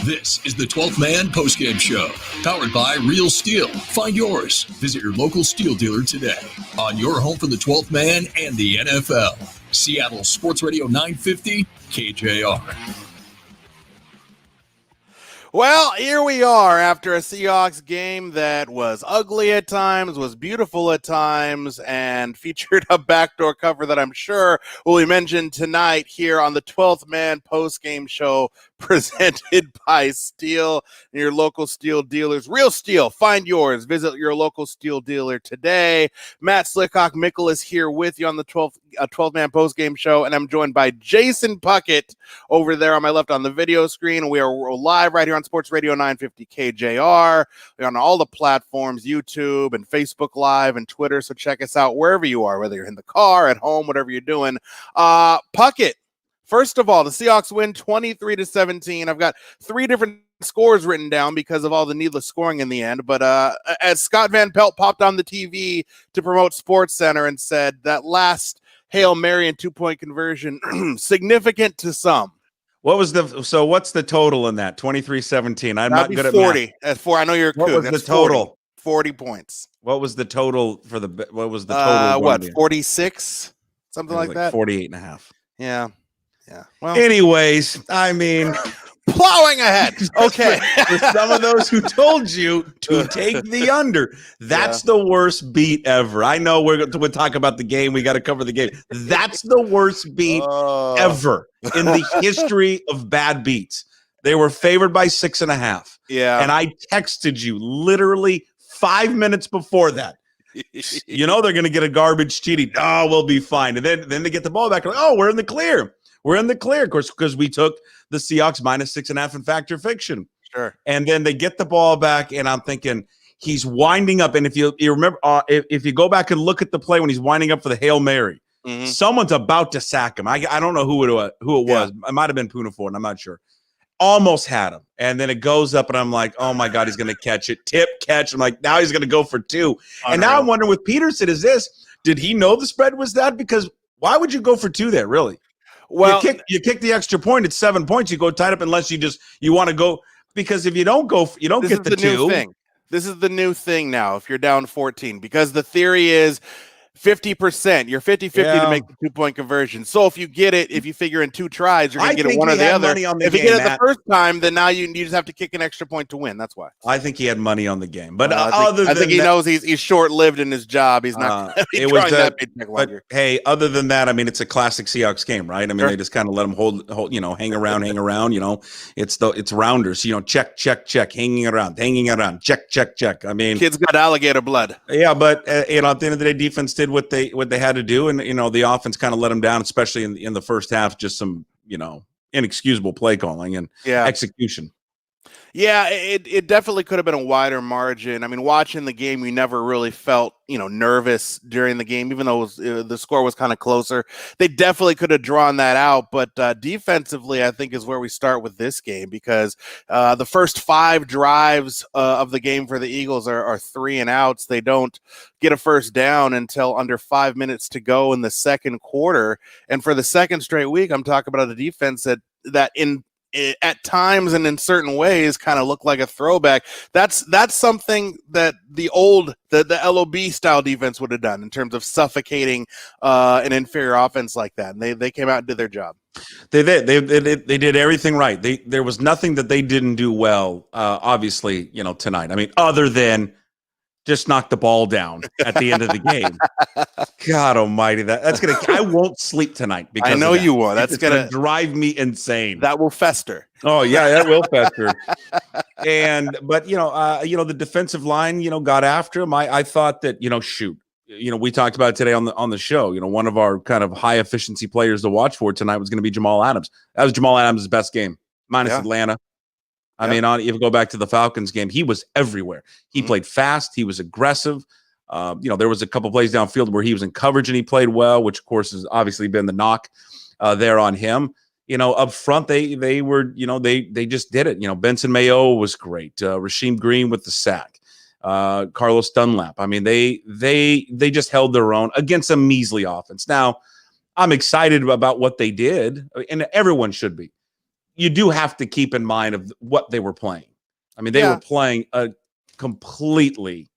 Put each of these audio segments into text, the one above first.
This is the 12th Man Postgame Show, powered by Real Steel. Find yours. Visit your local steel dealer today. On your home for the 12th Man and the NFL. Seattle Sports Radio 950, KJR. Well, here we are after a Seahawks game that was ugly at times, was beautiful at times, and featured a backdoor cover that I'm sure will be mentioned tonight here on the 12th Man Postgame Show, presented by Steel and your local steel dealers. Real Steel, find yours. Visit your local steel dealer today. Matt Slickock-Mickle is here with you on the 12th Man Postgame Show, and I'm joined by Jason Puckett over there on my left on the video screen. We're live right here on Sports Radio 950 KJR. We're on all the platforms, YouTube and Facebook Live and Twitter, so check us out wherever you are, whether you're in the car, at home, whatever you're doing. Puckett, first of all, the Seahawks win 23-17. I've got three different scores written down because of all the needless scoring in the end. But as Scott Van Pelt popped on the TV to promote SportsCenter and said that last Hail Mary and two-point conversion, significant to some. What's the total in that? 23-17. I'm not good at 40. At 4. I know you're What cool. was the total? 40 points. What was the total for the what was the total? 46? Something like that. 48.5. Yeah. Well, anyways, I mean, plowing ahead. Okay. For some of those who told you to take the under, that's the worst beat ever. I know we'll talk about the game. We got to cover the game. That's the worst beat ever in the history of bad beats. They were favored by 6.5. Yeah. And I texted you literally 5 minutes before that. You know they're going to get a garbage cheating. Oh, we'll be fine. And then they get the ball back. Like, oh, we're in the clear. We're in the clear, of course, because we took the Seahawks minus 6.5 in Factor Fiction. Sure. And then they get the ball back, and I'm thinking he's winding up. And if you remember, if you go back and look at the play when he's winding up for the Hail Mary, someone's about to sack him. I don't know who it was. It might have been Punafort. I'm not sure. Almost had him. And then it goes up, and I'm like, oh, my God, he's going to catch it. Tip, catch. I'm like, now he's going to go for 2. Unreal. And now I'm wondering with Peterson, did he know the spread was that? Because why would you go for 2 there, really? Well, you kick the extra point. It's 7 points. You go tied up unless you want to go, because if you don't go, you don't get the 2. New thing. This is the new thing now. If you're down 14, because the theory is 50%. You're 50-50 to make the 2-point conversion. So if you get it, if you figure in 2 tries, you're going to get it one or the other. If you get it the first time, then now you just have to kick an extra point to win. That's why. I think he had money on the game. But I think he knows he's short-lived in his job. He's not drawing that paycheck longer. But hey, other than that, I mean, it's a classic Seahawks game, right? I mean, they just kind of let him hold, hang around. It's rounders. Check, hanging around, check. I mean, kids got alligator blood. Yeah, but at the end of the day, defense did what they had to do, and the offense kind of let them down, especially in the first half. Just some inexcusable play calling and execution. Yeah, it definitely could have been a wider margin. I mean, watching the game, we never really felt, nervous during the game, even though the score was kind of closer. They definitely could have drawn that out. But defensively, I think is where we start with this game, because the first 5 drives of the game for the Eagles are 3 and outs. They don't get a first down until under 5 minutes to go in the second quarter. And for the second straight week, I'm talking about a defense that at times and in certain ways kind of look like a throwback. That's something that the LOB style defense would have done in terms of suffocating an inferior offense like that. And they came out and did their job. They did everything right. There was nothing that they didn't do well, obviously, tonight. I mean, other than just knock the ball down at the end of the game. God almighty, I won't sleep tonight because I know you won't. That's gonna drive me insane. That will fester. Oh yeah, that will fester. But the defensive line, got after him. I thought that, we talked about it today on the show. One of our kind of high efficiency players to watch for tonight was going to be Jamal Adams. That was Jamal Adams' best game, minus Atlanta. I mean, if you go back to the Falcons game, he was everywhere. He played fast. He was aggressive. There was a couple plays downfield where he was in coverage and he played well, which of course has obviously been the knock there on him. Up front, they were, they just did it. Benson Mayo was great. Rasheem Green with the sack. Carlos Dunlap. I mean, they just held their own against a measly offense. Now, I'm excited about what they did, and everyone should be. you do have to keep in mind of what they were playing. I mean, they were playing a completely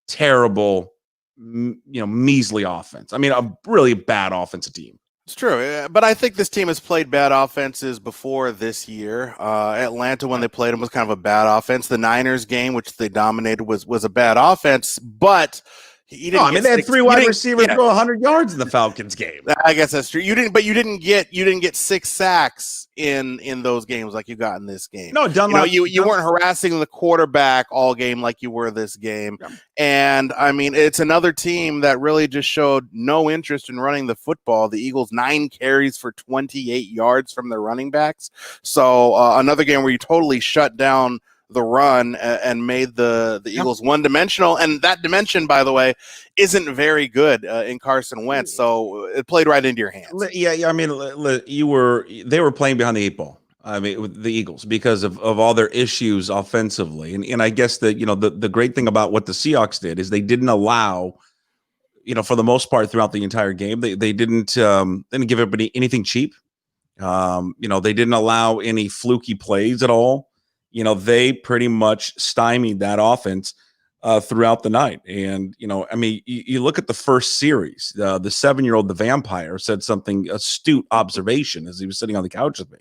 terrible, measly offense. I mean, a really bad offensive team. It's true, but I think this team has played bad offenses before this year. Atlanta, when they played them, was kind of a bad offense. The Niners game, which they dominated, was a bad offense, but they had 3 wide receivers go 100 yards in the Falcons game. I guess that's true. You didn't get 6 sacks in those games like you got in this game. No, you weren't harassing the quarterback all game like you were this game. Yeah. And I mean, it's another team that really just showed no interest in running the football. The Eagles 9 carries for 28 yards from their running backs. So another game where you totally shut down the run and made the Eagles one-dimensional, and that dimension, by the way, isn't very good in Carson Wentz. So it played right into your hands. Yeah. I mean, they were playing behind the 8 ball. I mean, with the Eagles because of all their issues offensively, and I guess that the great thing about what the Seahawks did is they didn't allow, for the most part throughout the entire game, they didn't give everybody anything cheap. They didn't allow any fluky plays at all. They pretty much stymied that offense throughout the night. And, I mean, you look at the first series, the 7-year-old, the vampire, said something astute observation as he was sitting on the couch with me.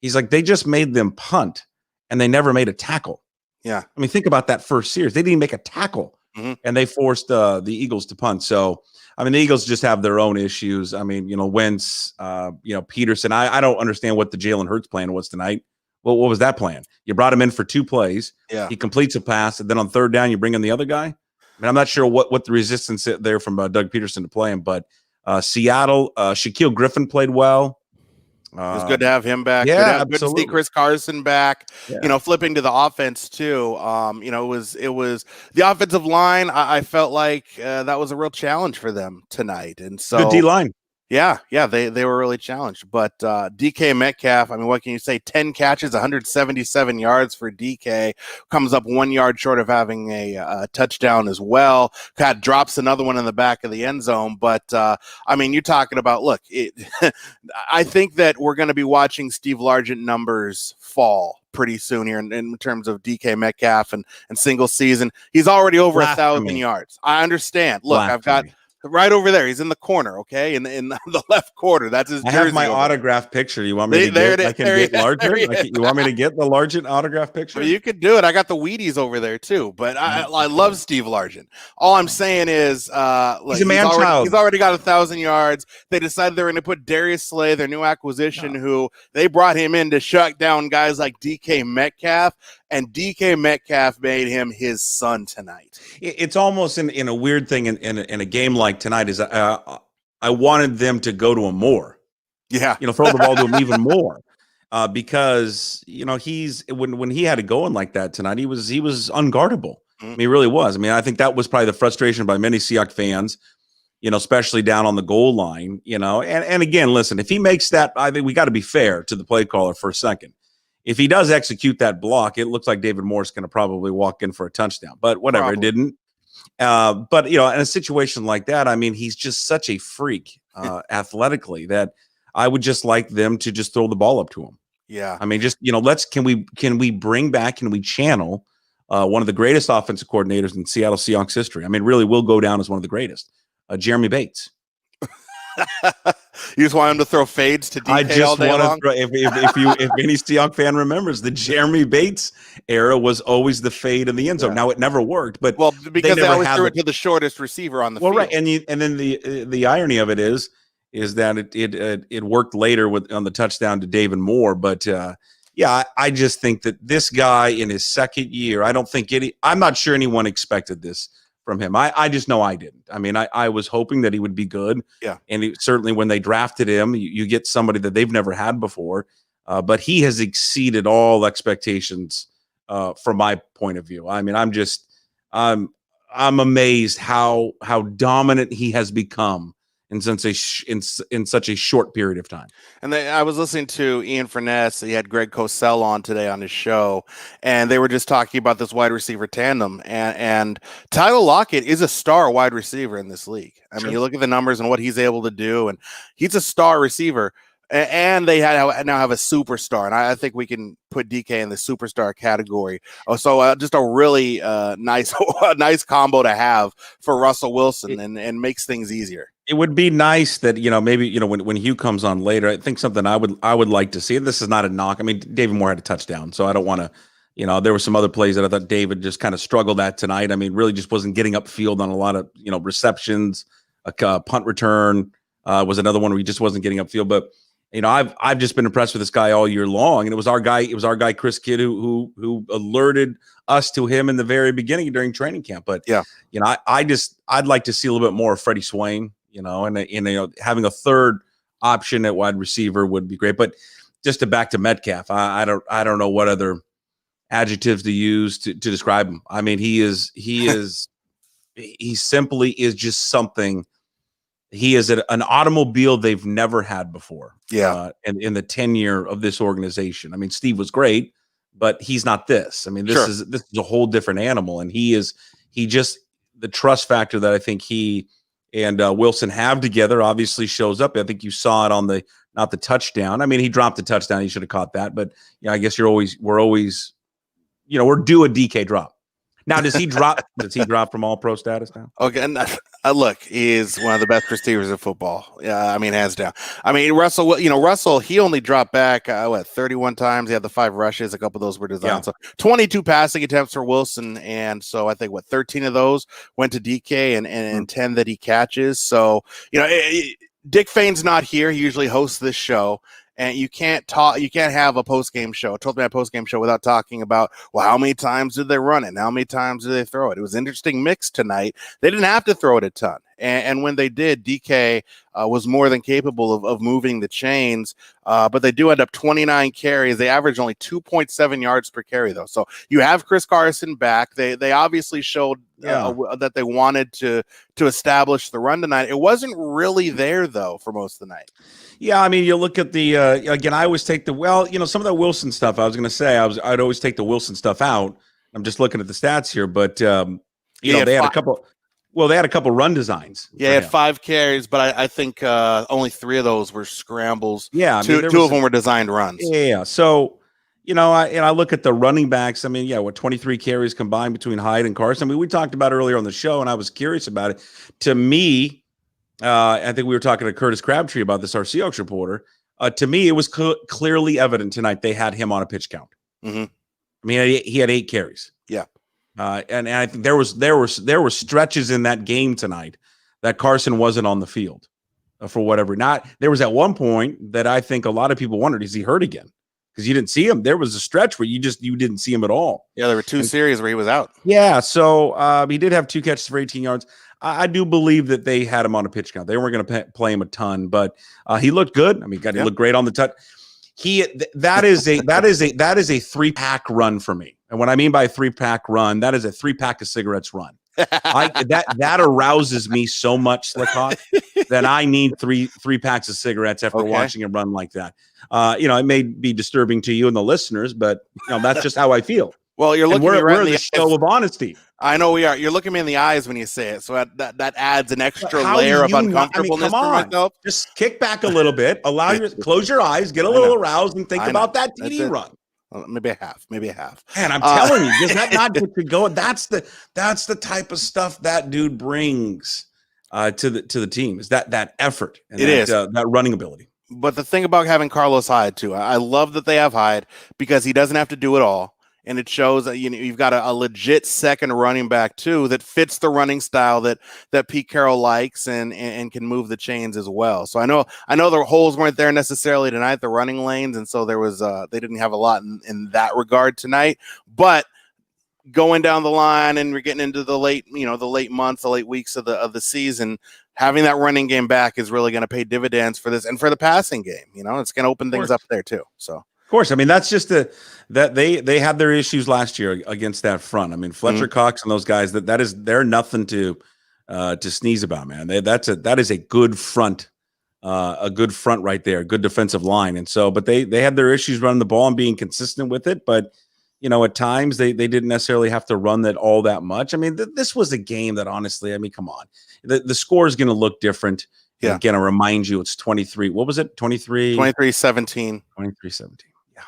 He's like, they just made them punt and they never made a tackle. Yeah. I mean, think about that first series. They didn't even make a tackle and they forced the Eagles to punt. So, I mean, the Eagles just have their own issues. I mean, Wentz, Peterson, I don't understand what the Jalen Hurts plan was tonight. Well, what was that plan? You brought him in for 2 plays. Yeah. He completes a pass, and then on 3rd down, you bring in the other guy. I mean, I'm not sure what the resistance is there from Doug Peterson to play him, but Seattle, Shaquille Griffin played well. It was good to have him back. Yeah, good to see Chris Carson back. Yeah. Flipping to the offense too. It was the offensive line. I felt like that was a real challenge for them tonight, and so good D line. Yeah, they were really challenged. But DK Metcalf, I mean, what can you say? 10 catches, 177 yards for DK. Comes up 1 yard short of having a touchdown as well. Drops another one in the back of the end zone. But, I mean, you're talking about, look, I think that we're going to be watching Steve Largent numbers fall pretty soon here in terms of DK Metcalf and single season. He's already over 1,000 yards. I understand. Look, I've got... right over there. He's in the corner, okay? In the left corner. That's his jersey. I have my autograph picture. You want me to get I can get larger? You want me to get the Largent autograph picture? Well, you could do it. I got the Wheaties over there too, but I love Steve Largent. All I'm saying is he's a man-child. He's already got 1,000 yards. They decided they were going to put Darius Slay, their new acquisition, who they brought him in to shut down guys like DK Metcalf. And DK Metcalf made him his son tonight. It's almost in a weird thing in a game like tonight is I wanted them to go to him more. Yeah. Throw the ball to him even more. Because, he's when he had it going like that tonight, he was unguardable. I mean, he really was. I mean, I think that was probably the frustration by many Seahawks fans, especially down on the goal line, and again, listen, if he makes that, I think we got to be fair to the play caller for a second. If he does execute that block, it looks like David Moore's going to probably walk in for a touchdown, but whatever, It didn't. But, in a situation like that, I mean, he's just such a freak athletically that I would just like them to just throw the ball up to him. Yeah. I mean, just, can we bring back, can we channel one of the greatest offensive coordinators in Seattle Seahawks history? I mean, really will go down as one of the greatest, Jeremy Bates. You just want him to throw fades to DK all day long? If any Seahawks fan remembers, the Jeremy Bates era was always the fade in the end zone. Now it never worked, but because they always threw it to the shortest receiver on the field. Right, and then the irony of it is that it worked later on the touchdown to David Moore, but I just think that this guy in his second year, I'm not sure anyone expected this from him. I just know I didn't. I mean, I was hoping that he would be good. Yeah. And certainly when they drafted him, you get somebody that they've never had before. But he has exceeded all expectations from my point of view. I mean, I'm amazed how dominant he has become in such a short period of time. And I was listening to Ian Furness. He had Greg Cosell on today on his show, and they were just talking about this wide receiver tandem. And Tyler Lockett is a star wide receiver in this league. I mean, you look at the numbers and what he's able to do, and he's a star receiver. And they now have a superstar, and I think we can put DK in the superstar category. Oh, so just a really nice nice combo to have for Russell Wilson, and makes things easier. It would be nice that, maybe, when Hugh comes on later, I think something I would like to see. This is not a knock. I mean, David Moore had a touchdown, so I don't want to, there were some other plays that I thought David just kind of struggled at tonight. I mean, really just wasn't getting upfield on a lot of, receptions. A punt return was another one where he just wasn't getting upfield. But, I've just been impressed with this guy all year long. And it was our guy, Chris Kidd, who alerted us to him in the very beginning during training camp. But, yeah, I'd like to see a little bit more of Freddie Swain. And having a third option at wide receiver would be great. But just to back to Metcalf, I don't know what other adjectives to use to describe him. I mean, he simply is just something. He is an automobile they've never had before. Yeah, in the tenure of this organization. I mean, Steve was great, but he's not this. I mean, this is a whole different animal, and he just the trust factor that I think he and Wilson have together obviously shows up. I think you saw it on not the touchdown. I mean, he dropped the touchdown. He should have caught that. But I guess we're always, we're due a DK drop. Now, does he drop? Does he drop from all pro status now? Okay, and look, he is one of the best receivers in football. Yeah, I mean, hands down. I mean, Russell, he only dropped back 31 times. He had the 5 rushes. A couple of those were designed. Yeah. So 22 passing attempts for Wilson, and so I think 13 of those went to DK, and 10 that he catches. So Dick Fane's not here. He usually hosts this show. And you can't have a post-game show, a 12-man post-game show without talking about, well, how many times did they run it? And how many times did they throw it? It was an interesting mix tonight. They didn't have to throw it a ton. And when they did, DK was more than capable of moving the chains. But they do end up 29 carries. They average only 2.7 yards per carry, though. So you have Chris Carson back. They obviously showed that they wanted to establish the run tonight. It wasn't really there, though, for most of the night. Yeah, I mean, you look at the again. I always take some of that Wilson stuff. I was going to say I'd always take the Wilson stuff out. I'm just looking at the stats here, but they had a couple. Well, they had a couple run designs. Yeah, he had 5 carries, but I think only 3 of those were scrambles. Yeah, two of them were designed runs. Yeah, so I look at the running backs. I mean, 23 carries combined between Hyde and Carson. I mean, we talked about it earlier on the show, and I was curious about it. To me, I think we were talking to Curtis Crabtree about this, our Seahawks reporter. To me, it was clearly evident tonight they had him on a pitch count. Mm-hmm. I mean, he had 8 carries. Yeah. And I think there were stretches in that game tonight that Carson wasn't on the field for whatever. There was at one point that I think a lot of people wondered, is he hurt again? Because you didn't see him. There was a stretch where you didn't see him at all. Yeah, there were 2 series where he was out. Yeah, so he did have 2 catches for 18 yards. I do believe that they had him on a pitch count. They weren't going to play him a ton, but he looked good. I mean, he looked great on the touch. That is a 3-pack run for me. And what I mean by a 3-pack run, that is a 3-pack of cigarettes run. That arouses me so much, Slickhawk, that I need three packs of cigarettes after watching him run like that. It may be disturbing to you and the listeners, but that's just how I feel. Well, you're looking. We're the show of honesty. I know we are. You're looking me in the eyes when you say it, so that adds an extra layer of uncomfortableness for myself. Just kick back a little bit. Close your eyes, get a little aroused, and think about that TD run. Maybe a half. Man, I'm telling you, does that not get you going? That's the type of stuff that dude brings to the team. Is that effort? And that running ability. But the thing about having Carlos Hyde too, I love that they have Hyde because he doesn't have to do it all. And it shows that you've got a legit second running back too that fits the running style that Pete Carroll likes and can move the chains as well. So I know the holes weren't there necessarily tonight, the running lanes, and so there was they didn't have a lot in that regard tonight. But going down the line and we're getting into the late months, the late weeks of the season, having that running game back is really going to pay dividends for this and for the passing game. It's going to open things up there too. So. Of course, I mean that's just that they had their issues last year against that front. I mean Fletcher Cox and those guys they're nothing to sneeze about, man. That is a good front right there, good defensive line. And so, but they had their issues running the ball and being consistent with it. But at times they didn't necessarily have to run that all that much. I mean this was a game that honestly, I mean, come on, the score is going to look different. And Yeah. again, I remind you, it's 23. What was it? 23? 23-17. 23-17. Yeah.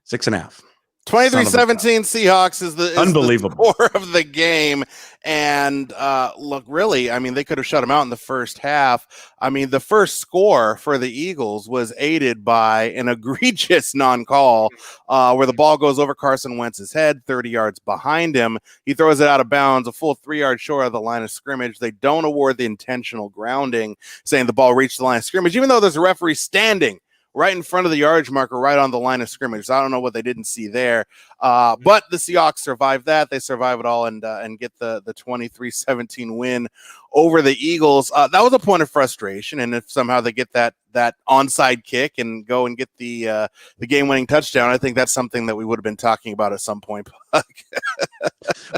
6.5. 23-17 Seahawks is the unbelievable score of the game. And look, really, I mean, they could have shut them out in the first half. I mean, the first score for the Eagles was aided by an egregious non-call where the ball goes over Carson Wentz's head, 30 yards behind him. He throws it out of bounds, a full 3 yards short of the line of scrimmage. They don't award the intentional grounding, saying the ball reached the line of scrimmage, even though there's a referee standing right in front of the yardage marker, right on the line of scrimmage. So I don't know what they didn't see there. But the Seahawks survive that. They survive it all and get the 23-17 win over the Eagles. That was a point of frustration. And if somehow they get that onside kick and go and get the game-winning touchdown, I think that's something that we would have been talking about at some point.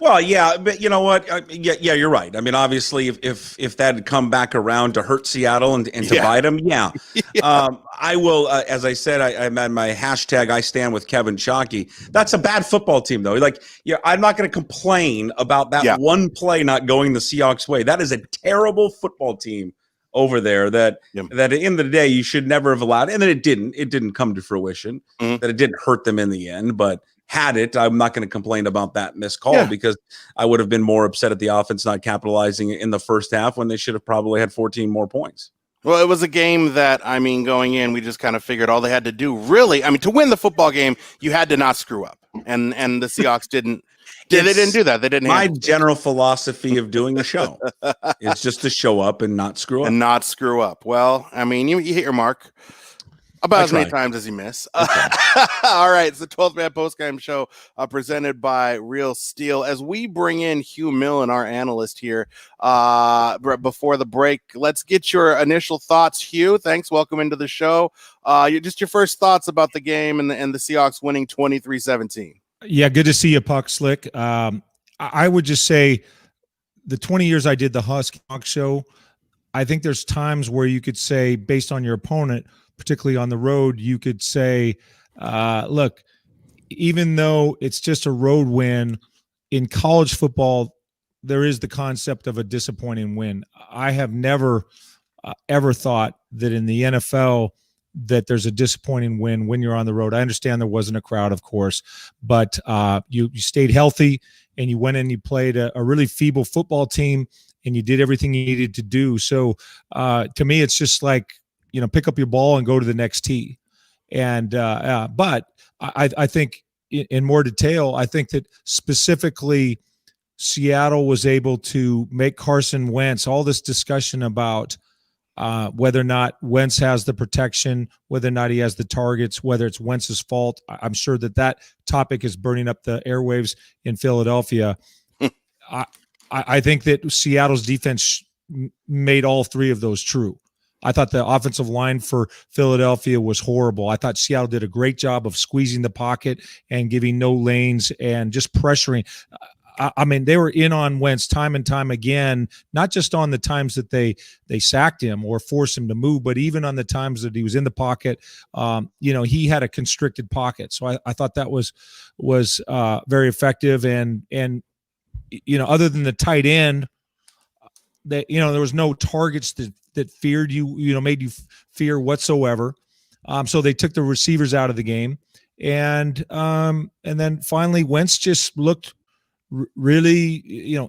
Well, yeah, but you know what? Yeah, you're right. I mean, obviously, if that had come back around to hurt Seattle and to bite them, yeah. I will, as I said, I'm at my hashtag I stand with Kevin Shockey. That's a bad football team, though. Like, yeah, I'm not going to complain about that one play not going the Seahawks' way. That is a terrible football team over there that at the end of the day you should never have allowed. And then it didn't come to fruition. That it didn't hurt them in the end, but had it, I'm not going to complain about that missed call because I would have been more upset at the offense not capitalizing in the first half when they should have probably had 14 more points. Well, it was a game that, I mean, going in, we just kind of figured all they had to do really, I mean, to win the football game, you had to not screw up. And the Seahawks didn't do that. They didn't. My general philosophy of doing a show is just to show up and not screw up. And not screw up. Well, I mean, you hit your mark about as many times as you miss. All right, it's the 12th Man Postgame Show presented by Real Steel. As we bring in Hugh Millen, our analyst here, before the break, let's get your initial thoughts, Hugh. Thanks. Welcome into the show. Just your first thoughts about the game and the Seahawks winning 23-17. Yeah, good to see you, Puck Slick. I would just say the 20 years I did the Hawk show, I think there's times where you could say, based on your opponent, particularly on the road, you could say, look, even though it's just a road win, in college football, there is the concept of a disappointing win. I have never, ever thought that in the NFL that there's a disappointing win when you're on the road. I understand there wasn't a crowd, of course, but you stayed healthy and you went in and you played a really feeble football team and you did everything you needed to do. So to me, it's just like, pick up your ball and go to the next tee. And but I think in more detail, I think that specifically Seattle was able to make Carson Wentz, all this discussion about whether or not Wentz has the protection, whether or not he has the targets, whether it's Wentz's fault. I'm sure that topic is burning up the airwaves in Philadelphia. I think that Seattle's defense made all three of those true. I thought the offensive line for Philadelphia was horrible. I thought Seattle did a great job of squeezing the pocket and giving no lanes and just pressuring. I mean, they were in on Wentz time and time again, not just on the times that they sacked him or forced him to move, but even on the times that he was in the pocket. He had a constricted pocket. So I thought that was very effective. And other than the tight end, that there was no targets that feared you, made you fear whatsoever. So they took the receivers out of the game, and then finally Wentz just looked really,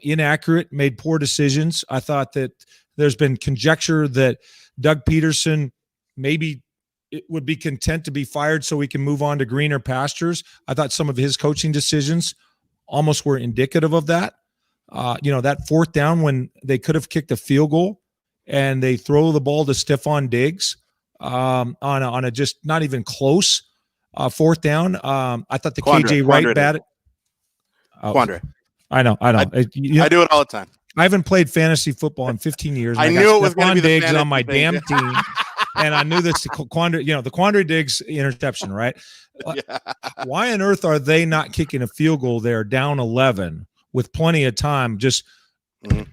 inaccurate, made poor decisions. I thought that there's been conjecture that Doug Peterson maybe would be content to be fired so we can move on to greener pastures. I thought some of his coaching decisions almost were indicative of that. That fourth down when they could have kicked a field goal and they throw the ball to Stephon Diggs on a just not even close fourth down. I thought the KJ Wright batted. Quandre. I know. I do it all the time. I haven't played fantasy football in 15 years. I knew it was going to be Diggs on my damn team, and I knew this. The Quandre Diggs interception, right? Yeah. Why on earth are they not kicking a field goal there, down 11 with plenty of time? Just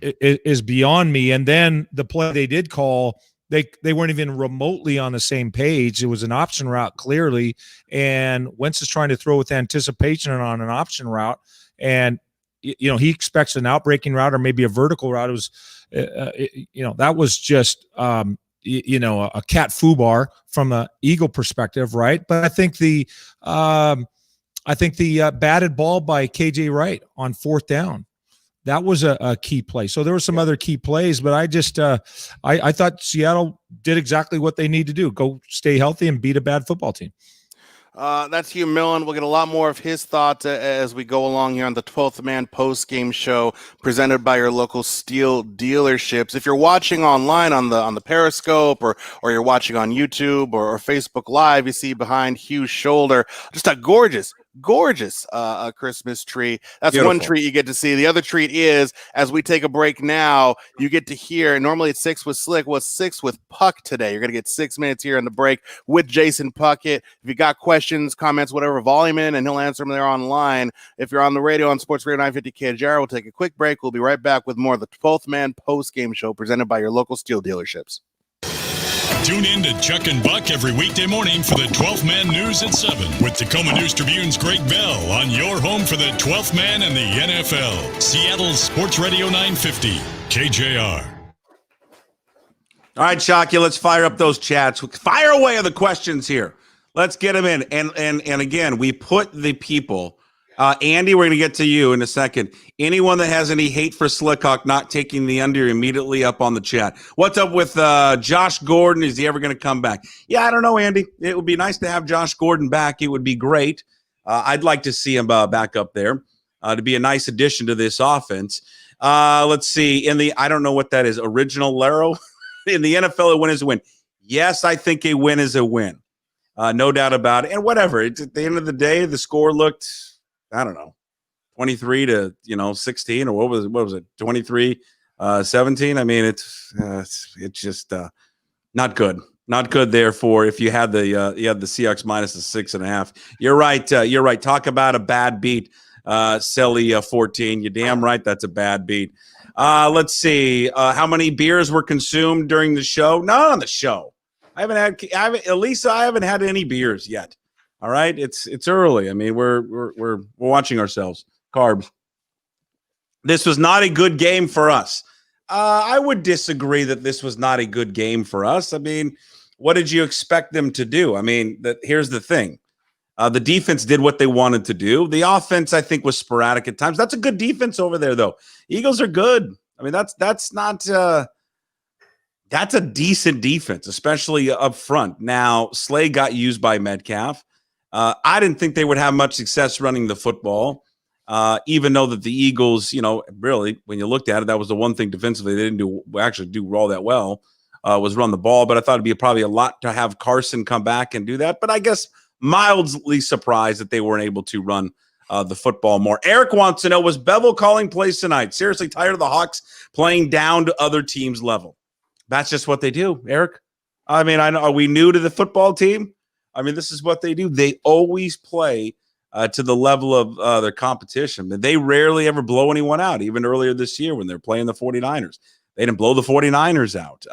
is beyond me. And then the play they did call, they weren't even remotely on the same page. It was an option route clearly, and Wentz is trying to throw with anticipation on an option route, and he expects an outbreaking route or maybe a vertical route. It was, that was just, a cat foobar from an Eagle perspective, right? But I think the batted ball by KJ Wright on 4th down, that was a key play. So there were some other key plays, but I just I thought Seattle did exactly what they need to do: go stay healthy and beat a bad football team. That's Hugh Millen. We'll get a lot more of his thoughts as we go along here on the 12th Man post-game show presented by your local steel dealerships. If you're watching online on the Periscope or you're watching on YouTube or Facebook Live, you see behind Hugh's shoulder just a gorgeous Christmas tree. That's Beautiful. One treat you get to see. The other treat is, as we take a break now, you get to hear, normally it's 6 with Slick, was 6 with Puck today. You're going to get 6 minutes here in the break with Jason Puckett. If you got questions, comments, whatever, volume in, and he'll answer them there online. If you're on the radio on Sports Radio 950 KJR, we'll take a quick break. We'll be right back with more of the 12th Man post-game show presented by your local steel dealerships. Tune in to Chuck and Buck every weekday morning for the 12th Man News at 7 with Tacoma News Tribune's Greg Bell on your home for the 12th Man and the NFL. Seattle Sports Radio 950, KJR. All right, Shocky, let's fire up those chats. Fire away on the questions here. Let's get them in. And again, we put the people. Andy, we're going to get to you in a second. Anyone that has any hate for Slickhawk not taking the under immediately up on the chat. What's up with Josh Gordon? Is he ever going to come back? Yeah, I don't know, Andy. It would be nice to have Josh Gordon back. It would be great. I'd like to see him back up there to be a nice addition to this offense. Let's see. I don't know what that is, original Laro. In the NFL, a win is a win. Yes, I think a win is a win. No doubt about it. And whatever. At the end of the day, the score looked, I don't know, 23 to 16, or what was it 23 17. I mean, it's just not good there for if you had the Seahawks minus the 6.5. You're right. Talk about a bad beat, Selly 14. You're damn right, that's a bad beat. Let's see how many beers were consumed during the show. Not on the show. I haven't had any beers yet. All right, it's early. I mean, we're watching ourselves. Carbs. This was not a good game for us. I would disagree that this was not a good game for us. I mean, what did you expect them to do? I mean, here's the thing. The defense did what they wanted to do. The offense, I think, was sporadic at times. That's a good defense over there, though. Eagles are good. I mean, that's a decent defense, especially up front. Now, Slay got used by Metcalf. I didn't think they would have much success running the football, even though that the Eagles, really, when you looked at it, that was the one thing defensively they didn't do all that well, was run the ball. But I thought it'd be probably a lot to have Carson come back and do that. But I guess mildly surprised that they weren't able to run the football more. Eric wants to know, was Bevel calling plays tonight? Seriously tired of the Hawks playing down to other teams' level. That's just what they do, Eric. I mean, are we new to the football team? I mean, this is what they do. They always play to the level of their competition. They rarely ever blow anyone out, even earlier this year when they're playing the 49ers. They didn't blow the 49ers out.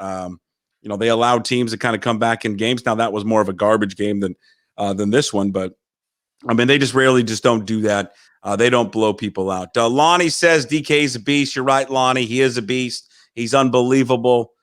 They allowed teams to kind of come back in games. Now, that was more of a garbage game than this one. But, I mean, they just rarely don't do that. They don't blow people out. Lonnie says DK's a beast. You're right, Lonnie. He is a beast. He's unbelievable.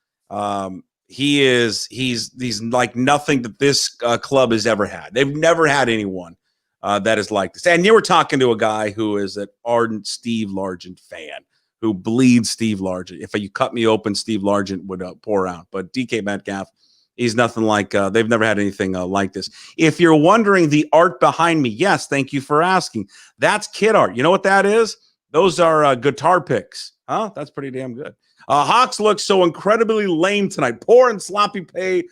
He's like nothing that this club has ever had. They've never had anyone that is like this. And you were talking to a guy who is an ardent Steve Largent fan, who bleeds Steve Largent. If you cut me open, Steve Largent would pour out. But DK Metcalf, he's nothing like, they've never had anything like this. If you're wondering the art behind me, yes, thank you for asking. That's kid art. You know what that is? Those are guitar picks. Huh? That's pretty damn good. Hawks look so incredibly lame tonight. Poor and sloppy play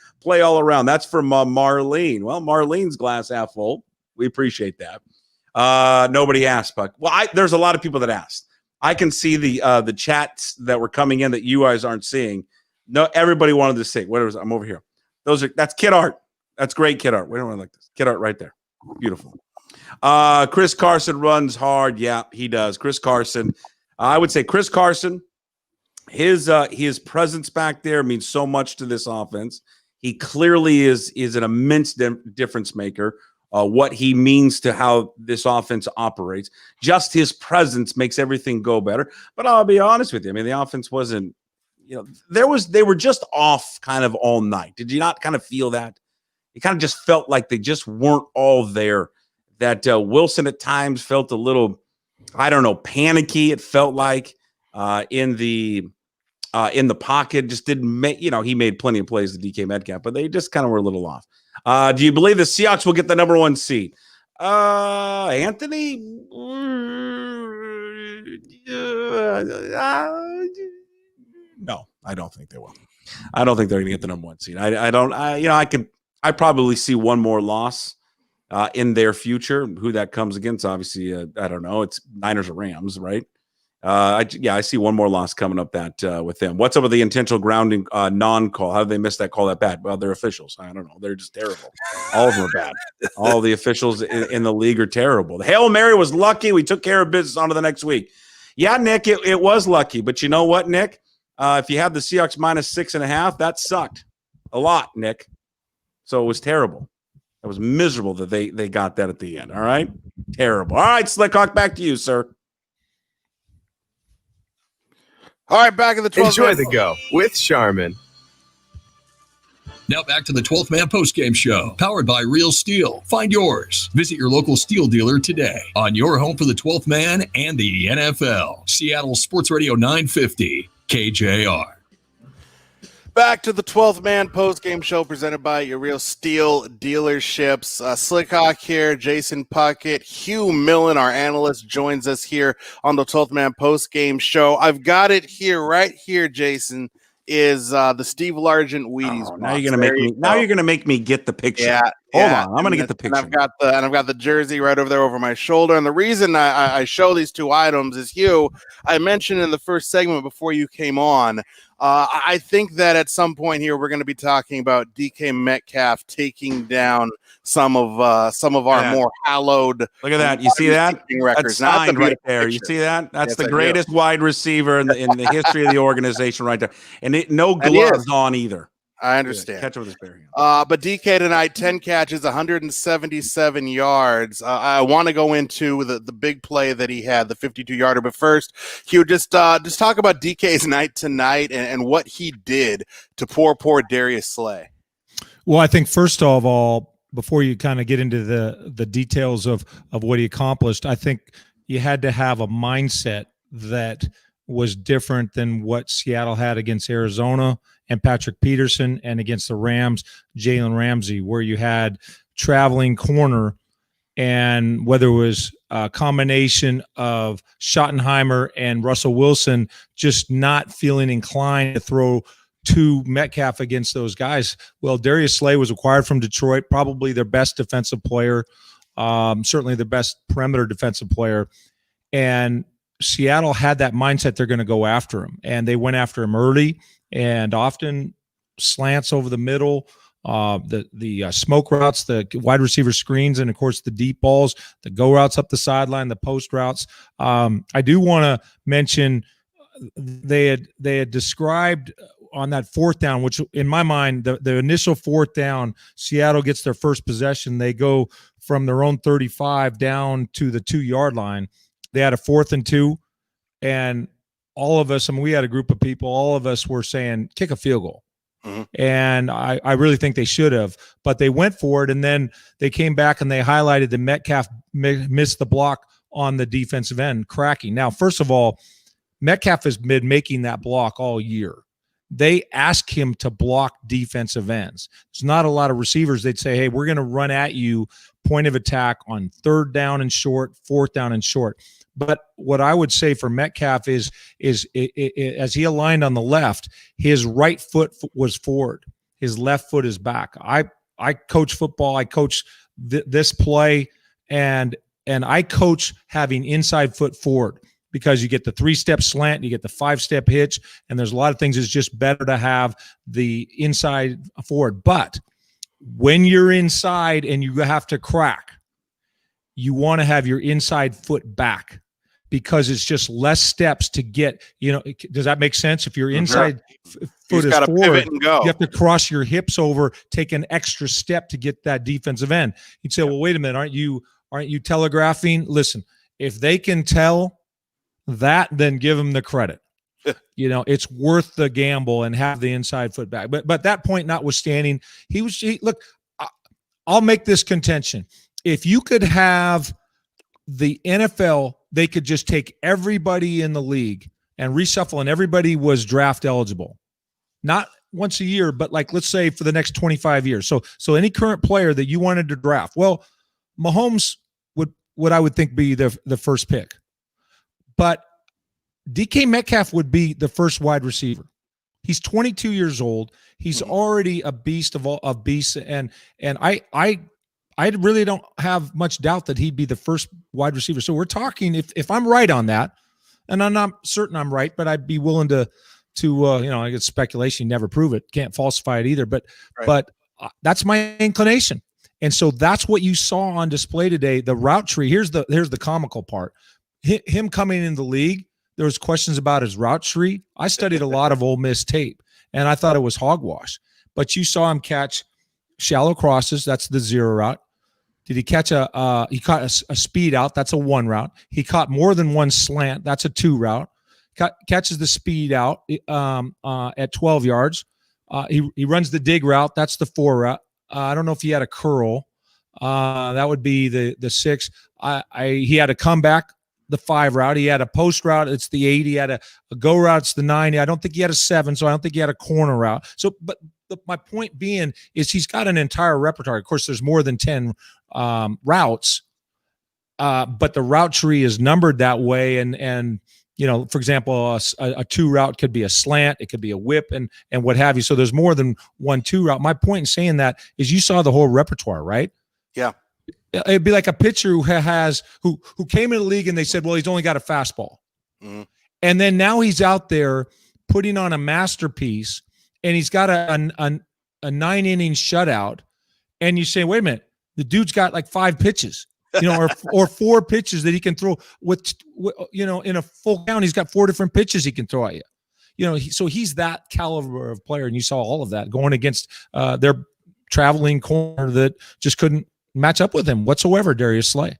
all around. That's from Marlene. Well, Marlene's glass half full. We appreciate that. Nobody asked, Buck. Well, there's a lot of people that asked. I can see the chats that were coming in that you guys aren't seeing. No, everybody wanted to see. What was I'm over here? That's kid art. That's great kid art. We don't want like this. Kid art right there. Beautiful. Chris Carson runs hard. Yeah, he does. Chris Carson. I would say Chris Carson. His presence back there means so much to this offense. He clearly is an immense difference maker what he means to how this offense operates. Just his presence makes everything go better. But I'll be honest with you. I mean, the offense wasn't, they were just off kind of all night. Did you not kind of feel that? It kind of just felt like they just weren't all there. That Wilson at times felt a little, I don't know, panicky. It felt like in the pocket, just didn't make, he made plenty of plays to DK Metcalf, but they just kind of were a little off. Do you believe the Seahawks will get the number 1 seed? Anthony? No, I don't think they will. I don't think they're going to get the number 1 seed. I probably see one more loss in their future. Who that comes against, obviously, I don't know. It's Niners or Rams, right? I see one more loss coming up with them. What's up with the intentional grounding non-call? How did they miss that call that bad? Well, they're officials. I don't know. They're just terrible. All of them are bad. All the officials in the league are terrible. The Hail Mary was lucky. We took care of business. On to the next week. Yeah, Nick, it was lucky. But you know what, Nick? If you have the Seahawks -6.5, that sucked a lot, Nick. So it was terrible. It was miserable that they got that at the end. All right? Terrible. All right, Slickhawk, back to you, sir. All right, back in the 12th. Enjoy the go with Charmin. Now back to the 12th Man Postgame Show, powered by Real Steel. Find yours. Visit your local steel dealer today on your home for the 12th Man and the NFL. Seattle Sports Radio 950, KJR. Back to the 12th Man Postgame Show presented by your Real Steel dealerships. Slickhawk here, Jason Puckett, Hugh Millen, our analyst, joins us here on the 12th Man Postgame Show. I've got it here, right here, Jason, is the Steve Largent Wheaties. Oh, now you're gonna make me get the picture. Yeah, Hold on, I'm gonna get the picture. And I've got the jersey right over there over my shoulder. And the reason I show these two items is, Hugh, I mentioned in the first segment before you came on. I think that at some point here we're going to be talking about DK Metcalf taking down some of our more hallowed. Look at that! You see that? Records. That's signed right there. You see that? That's the greatest wide receiver in the history of the organization, right there. And no gloves on either. I understand. Catch with his bare hand. But DK tonight, 10 catches, 177 yards. I want to go into the big play that he had, the 52-yarder. But first, Hugh, just talk about DK's night tonight and what he did to poor Darius Slay. Well, I think first of all, before you kind of get into the details of what he accomplished, I think you had to have a mindset that was different than what Seattle had against Arizona and Patrick Peterson, and against the Rams, Jalen Ramsey, where you had traveling corner, and whether it was a combination of Schottenheimer and Russell Wilson just not feeling inclined to throw to Metcalf against those guys. Well, Darius Slay was acquired from Detroit, probably their best defensive player, certainly the best perimeter defensive player, and Seattle had that mindset they're going to go after him, and they went after him early and often slants over the middle, the smoke routes, the wide receiver screens, and of course the deep balls, the go routes up the sideline, the post routes. I do want to mention they had described on that fourth down, which in my mind, the initial fourth down, Seattle gets their first possession. They go from their own 35 down to the 2-yard line. They had a 4th and 2, and all of us, I mean, we had a group of people, all of us were saying, kick a field goal. Mm-hmm. And I really think they should have, but they went for it. And then they came back and they highlighted that Metcalf missed the block on the defensive end, cracking. Now, first of all, Metcalf has been making that block all year. They ask him to block defensive ends. There's not a lot of receivers. They'd say, hey, we're going to run at you point of attack on 3rd down and short, 4th down and short. But what I would say for Metcalf is as he aligned on the left, his right foot was forward. His left foot is back. I coach football. I coach this play, and I coach having inside foot forward because you get the 3-step slant, you get the 5-step hitch, and there's a lot of things it's just better to have the inside forward. But when you're inside and you have to crack, you want to have your inside foot back because it's just less steps to get, does that make sense? If your inside foot is forward, and go. You have to cross your hips over, take an extra step to get that defensive end. You'd say, well, wait a minute, aren't you telegraphing? Listen, if they can tell that, then give them the credit. It's worth the gamble and have the inside foot back. But that point notwithstanding, look, I'll make this contention. If you could have the NFL, they could just take everybody in the league and reshuffle, and everybody was draft eligible. Not once a year, but like, let's say for the next 25 years. So any current player that you wanted to draft, well, Mahomes would I would think be the first pick. But DK Metcalf would be the first wide receiver. He's 22 years old. He's already a beast of beasts, and I really don't have much doubt that he'd be the first wide receiver. So we're talking, if I'm right on that, and I'm not certain I'm right, but I'd be willing to I guess speculation, never prove it, can't falsify it either. But that's my inclination, and so that's what you saw on display today. The route tree. Here's the comical part. Him coming in the league, there was questions about his route tree. I studied a lot of Ole Miss tape, and I thought it was hogwash. But you saw him catch shallow crosses. That's the zero route. Did he catch he caught a speed out? That's a one route. He caught more than one slant. That's a two route. Catches the speed out at 12 yards. He runs the dig route. That's the four route. I don't know if he had a curl. That would be the six. He had a comeback, the 5 route. He had a post route. It's the 8. He had a go route. It's the 9. I don't think he had a 7, so I don't think he had a corner route. So, but my point being is he's got an entire repertoire. Of course, there's more than 10 routes, but the route tree is numbered that way. And for example, a 2 route could be a slant, it could be a whip, and what have you. So there's more than 1 2 route. My point in saying that is you saw the whole repertoire, right? Yeah. It'd be like a pitcher who came in the league and they said, well, he's only got a fastball. Mm-hmm. And then now he's out there putting on a masterpiece, and he's got a 9-inning shutout. And you say, wait a minute, the dude's got like 5 pitches, or 4 pitches that he can throw with in a full count. He's got 4 different pitches he can throw at you. So he's that caliber of player. And you saw all of that going against their traveling corner that just couldn't match up with him whatsoever, Darius Slay.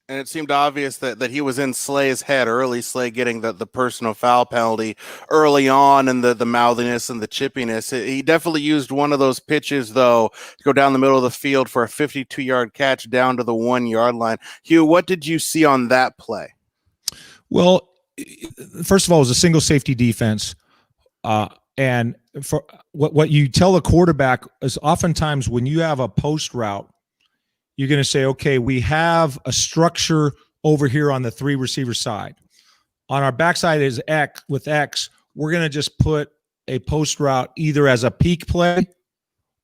And it seemed obvious that he was in Slay's head early, Slay getting the personal foul penalty early on, and the mouthiness and the chippiness. He definitely used one of those pitches, though, to go down the middle of the field for a 52-yard catch down to the 1-yard line. Hugh, what did you see on that play? Well, first of all, it was a single safety defense. And for what you tell a quarterback is oftentimes when you have a post route, you're going to say, okay, we have a structure over here on the 3 receiver side. On our backside is X with X. We're going to just put a post route either as a peak play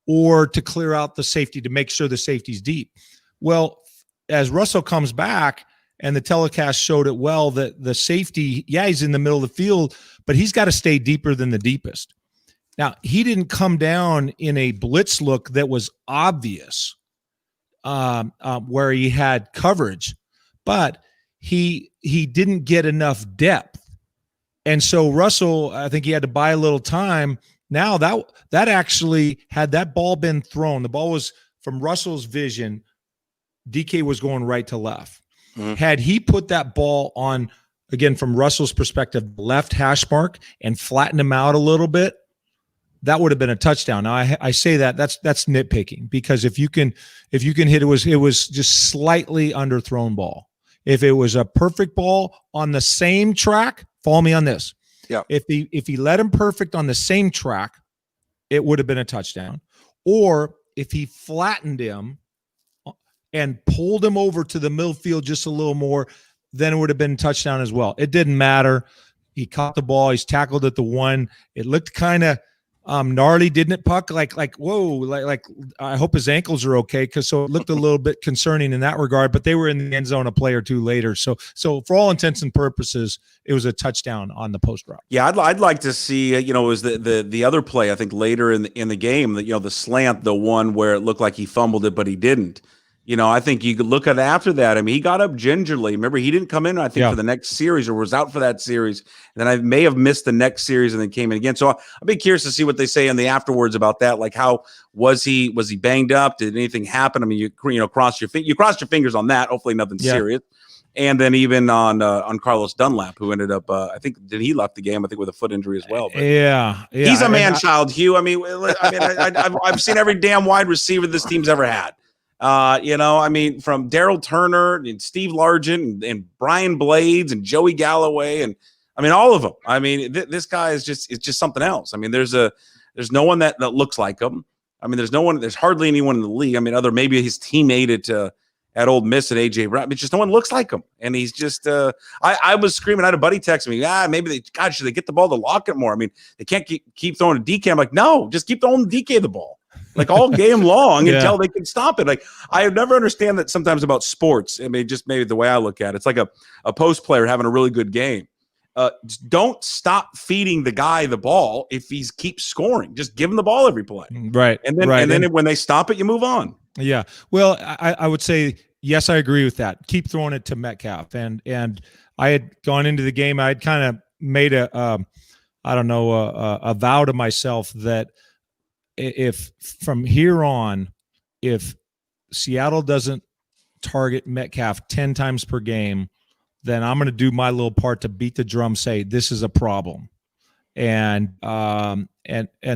or to clear out the safety to make sure the safety's deep. Well, as Russell comes back, and the telecast showed it well, that the safety, he's in the middle of the field, but he's got to stay deeper than the deepest. Now, he didn't come down in a blitz look that was obvious, where he had coverage, but he didn't get enough depth. And so Russell, I think he had to buy a little time. Now that actually, had that ball been thrown, the ball was from Russell's vision, DK was going right to left. Mm-hmm. Had he put that ball on, again, from Russell's perspective, left hash mark and flattened him out a little bit, that would have been a touchdown. Now I say that's nitpicking, because if you can hit, it was just slightly underthrown ball. If it was a perfect ball on the same track, follow me on this. Yeah. If he let him perfect on the same track, it would have been a touchdown. Or if he flattened him and pulled him over to the middle field just a little more, then it would have been a touchdown as well. It didn't matter. He caught the ball. He's tackled at the 1. It looked kind of gnarly, didn't it, Puck? Like whoa, like I hope his ankles are okay, because so it looked a little bit concerning in that regard. But they were in the end zone a play or two later, so for all intents and purposes, it was a touchdown on the post route. Yeah, I'd like to see it was the other play, I think later in the game, that the slant, the one where it looked like he fumbled it but he didn't. I think you could look at after that. I mean, he got up gingerly. Remember, he didn't come in, I think, for the next series or was out for that series. And then I may have missed the next series and then came in again. So I'll be curious to see what they say in the afterwards about that. Like, how was he banged up? Did anything happen? I mean, you crossed your fingers on that. Hopefully nothing serious. And then even on Carlos Dunlap, who ended up, I think, he left the game, I think, with a foot injury as well. But yeah. He's a man-child, Hugh. I mean, I've seen every damn wide receiver this team's ever had. I mean, from Daryl Turner and Steve Largent and Brian Blades and Joey Galloway, and I mean, all of them. I mean, this guy is just something else. I mean, there's no one that looks like him. I mean, there's hardly anyone in the league. I mean, other maybe his teammate at Ole Miss at AJ Brown, but just no one looks like him. And he's just, I was screaming. I had a buddy text me, maybe should they get the ball to Lockett more? I mean, they can't keep throwing a DK. I'm like, no, just keep throwing the DK the ball. Like all game long until they can stop it. Like, I never understand that sometimes about sports. I mean, just maybe the way I look at it, it's like a post player having a really good game. Don't stop feeding the guy the ball if he keeps scoring. Just give him the ball every play. Right. And then when they stop it, you move on. Yeah. Well, I would say, yes, I agree with that. Keep throwing it to Metcalf. And I had gone into the game. I had kind of made a vow to myself that if from here on, if Seattle doesn't target Metcalf 10 times per game, then I'm going to do my little part to beat the drum, say this is a problem. And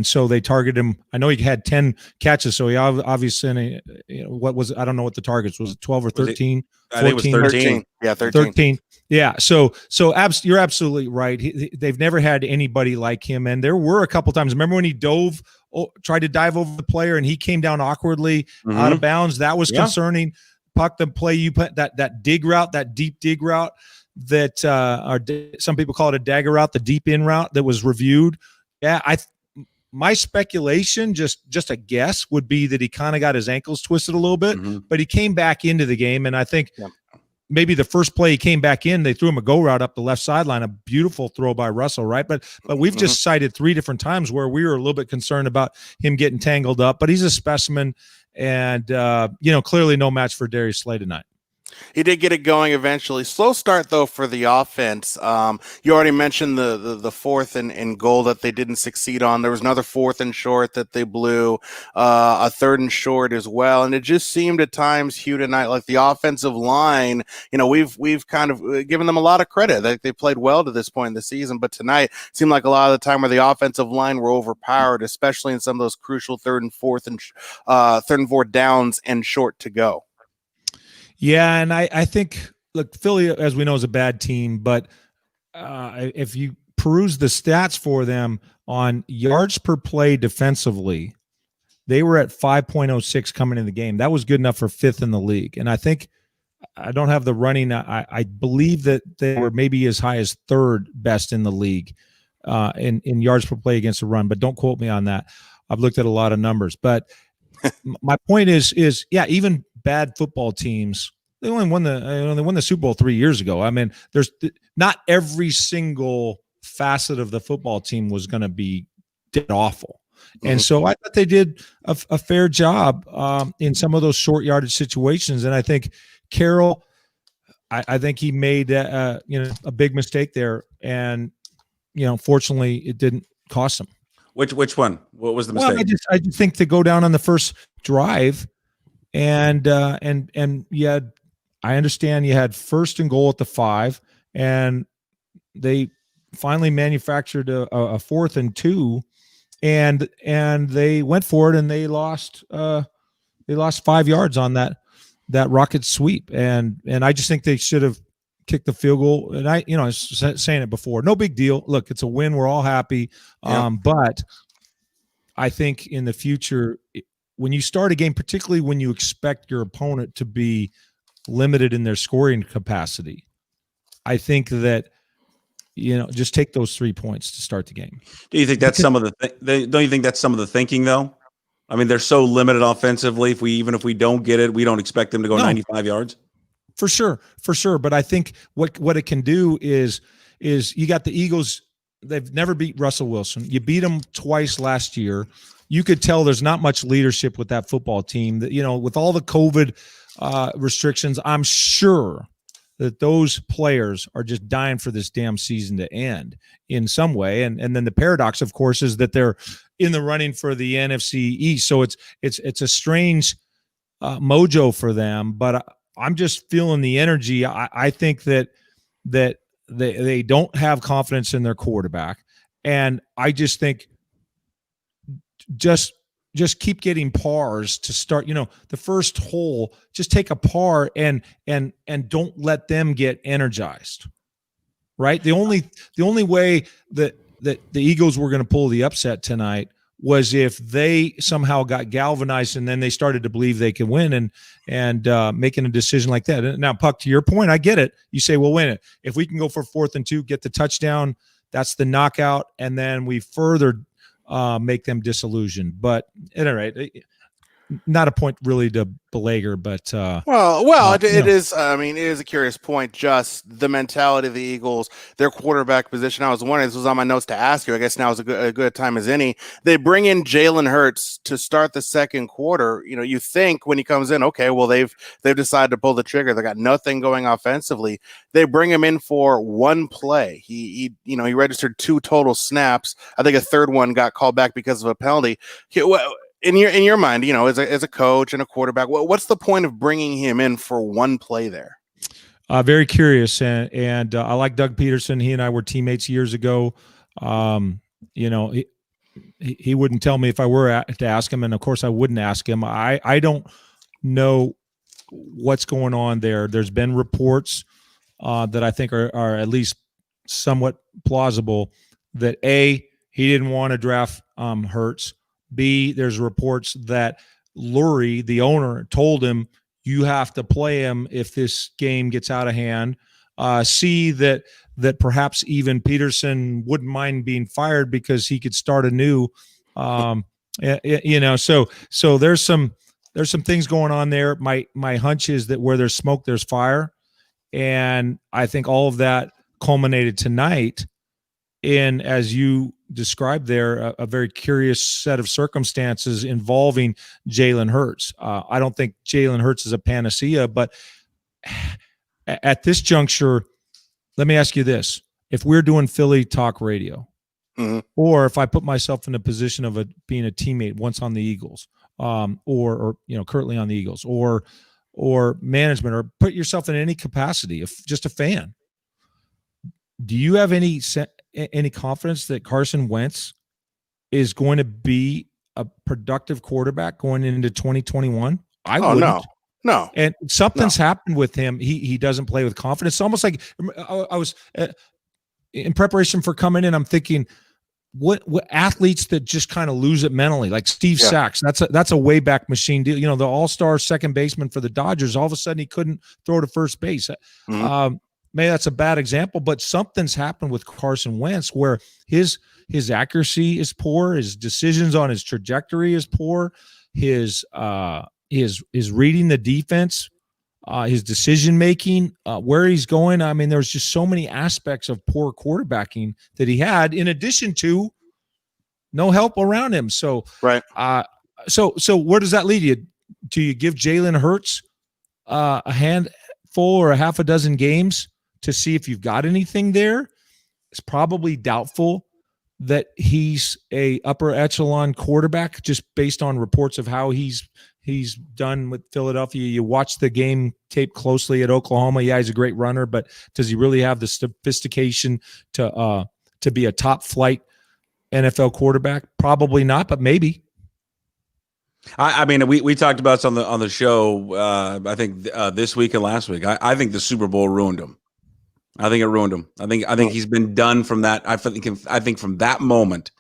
so they targeted him. I know he had 10 catches, so he obviously, what was it? I don't know what the targets was. It 12 or 13? I think it was 13. Yeah, 13. Yeah. So you're absolutely right. They've never had anybody like him, and there were a couple times. Remember when he tried to dive over the player, and he came down awkwardly out of bounds? That was concerning. Puck, the play you put that dig route, that deep dig route. That some people call it a dagger route, the deep in route that was reviewed. Yeah, my speculation, just a guess, would be that he kind of got his ankles twisted a little bit, but he came back into the game, and I think maybe the first play he came back in, they threw him a go route up the left sideline, a beautiful throw by Russell, right? But we've just cited 3 different times where we were a little bit concerned about him getting tangled up, but he's a specimen, and clearly no match for Darius Slay tonight. He did get it going eventually. Slow start, though, for the offense. You already mentioned the fourth and goal that they didn't succeed on. There was another 4th and short that they blew, a 3rd and short as well. And it just seemed at times, Hugh, tonight, like the offensive line, we've kind of given them a lot of credit. They played well to this point in the season, but tonight it seemed like a lot of the time where the offensive line were overpowered, especially in some of those crucial 3rd and 4th downs and short to go. Yeah, and I think, look, Philly, as we know, is a bad team, but if you peruse the stats for them on yards per play defensively, they were at 5.06 coming in the game. That was good enough for 5th in the league. And I think, I don't have the running, I believe that they were maybe as high as 3rd best in the league in yards per play against the run, but don't quote me on that. I've looked at a lot of numbers. But my point is even bad football teams, they only won the Super Bowl 3 years ago. I mean, there's not every single facet of the football team was going to be dead awful. And so I thought they did a fair job in some of those short yardage situations. And I think Carroll, I think he made a big mistake there. And, fortunately it didn't cost him. Which one? What was the mistake? Well, I just think to go down on the first drive and you had, I understand you had 1st and goal at the 5, and they finally manufactured a 4th and 2, and they went for it, and they lost 5 yards on that rocket sweep, and I just think they should have kicked the field goal. And I was saying it before, no big deal. Look, it's a win, we're all happy, but I think in the future, when you start a game, particularly when you expect your opponent to be limited in their scoring capacity, I think that just take those 3 points to start the game. Do you think that's some of the don't you think that's some of the thinking though? I mean, they're so limited offensively. If we don't get it, we don't expect them to go 95 yards. For sure. But I think what it can do is you got the Eagles. They've never beat Russell Wilson. You beat them twice last year. You could tell there's not much leadership with that football team. That with all the COVID restrictions. I'm sure that those players are just dying for this damn season to end in some way. And then the paradox, of course, is that they're in the running for the NFC East. So it's a strange mojo for them, but I'm just feeling the energy. I think that they don't have confidence in their quarterback. And I just think just keep getting pars to start, the first hole, just take a par and don't let them get energized. Right? The only way that the Eagles were going to pull the upset tonight was if they somehow got galvanized and then they started to believe they could win and making a decision like that. Now, Puck, to your point, I get it. You say, well, win it. If we can go for 4th and 2, get the touchdown, that's the knockout, and then we further make them disillusioned. But at any rate, not a point really to belabor, but it is. I mean, it is a curious point. Just the mentality of the Eagles, their quarterback position. I was wondering. This was on my notes to ask you. I guess now is a good time as any. They bring in Jalen Hurts to start the second quarter. You think when he comes in, okay, well they've decided to pull the trigger. They got nothing going offensively. They bring him in for one play. He registered 2 total snaps. I think a third one got called back because of a penalty. In your mind, as a coach and a quarterback, what's the point of bringing him in for one play there? Very curious, and I like Doug Peterson. He and I were teammates years ago. He wouldn't tell me if I were to ask him, and of course I wouldn't ask him. I don't know what's going on there. There's been reports that I think are at least somewhat plausible that he didn't want to draft Hurts. B, there's reports that Lurie, the owner, told him you have to play him if this game gets out of hand. C, that perhaps even Peterson wouldn't mind being fired because he could start anew. So there's some things going on there. My hunch is that where there's smoke, there's fire, and I think all of that culminated tonight in, as you described there, a very curious set of circumstances involving Jalen Hurts. I don't think Jalen Hurts is a panacea, but at this juncture, let me ask you this. If we're doing Philly talk radio, or if I put myself in a position of being a teammate once on the Eagles, or currently on the Eagles, or management, or put yourself in any capacity, if just a fan, do you have any confidence that Carson Wentz is going to be a productive quarterback going into 2021? I wouldn't. No. And something's happened with him. He doesn't play with confidence. It's almost like I was in preparation for coming in. I'm thinking, what athletes that just kind of lose it mentally, like Steve Sachs. That's a way back machine deal. The all-star second baseman for the Dodgers. All of a sudden, he couldn't throw to first base. Maybe that's a bad example, but something's happened with Carson Wentz where his accuracy is poor, his decisions on his trajectory is poor, his reading the defense, his decision making, where he's going. I mean, there's just so many aspects of poor quarterbacking that he had, in addition to no help around him. So, right. So where does that lead you? Do you give Jalen Hurts a handful or a half a dozen games to see if you've got anything there? It's probably doubtful that he's a upper echelon quarterback, just based on reports of how he's done with Philadelphia. You watch the game tape closely at Oklahoma. Yeah, he's a great runner, but does he really have the sophistication to be a top flight NFL quarterback? Probably not, but maybe. I mean, we talked about this on the show. I think this week and last week. I think the Super Bowl ruined him. I think it ruined him. I think he's been done from that. I think from that moment,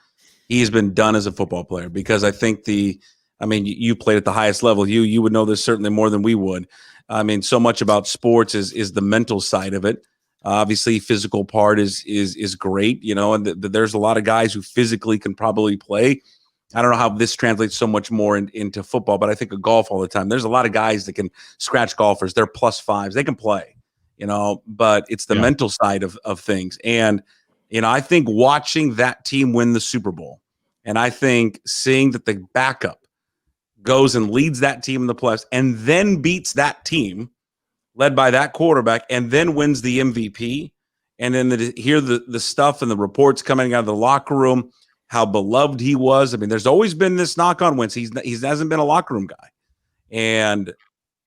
he's been done as a football player, because I think you played at the highest level. You would know this certainly more than we would. I mean, so much about sports is the mental side of it. Obviously, physical part is great, and there's a lot of guys who physically can probably play. I don't know how this translates so much more into football, but I think of golf all the time. There's a lot of guys that can scratch golfers. They're +5s. They can play. But it's the mental side of things. And, I think watching that team win the Super Bowl, and I think seeing that the backup goes and leads that team in the playoffs and then beats that team led by that quarterback and then wins the MVP. And then hear the stuff and the reports coming out of the locker room, how beloved he was. I mean, there's always been this knock on Wentz. He hasn't been a locker room guy. And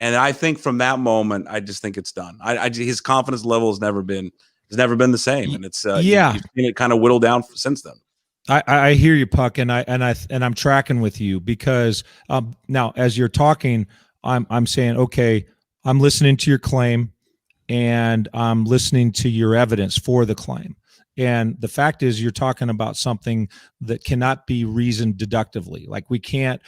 I think from that moment, I just think it's done. His confidence level has never been the same. And it's you've seen it kind of whittle down since then. I hear you, Puck, and I'm tracking with you because now as you're talking, I'm saying, okay, I'm listening to your claim and I'm listening to your evidence for the claim. And the fact is you're talking about something that cannot be reasoned deductively. Like we can't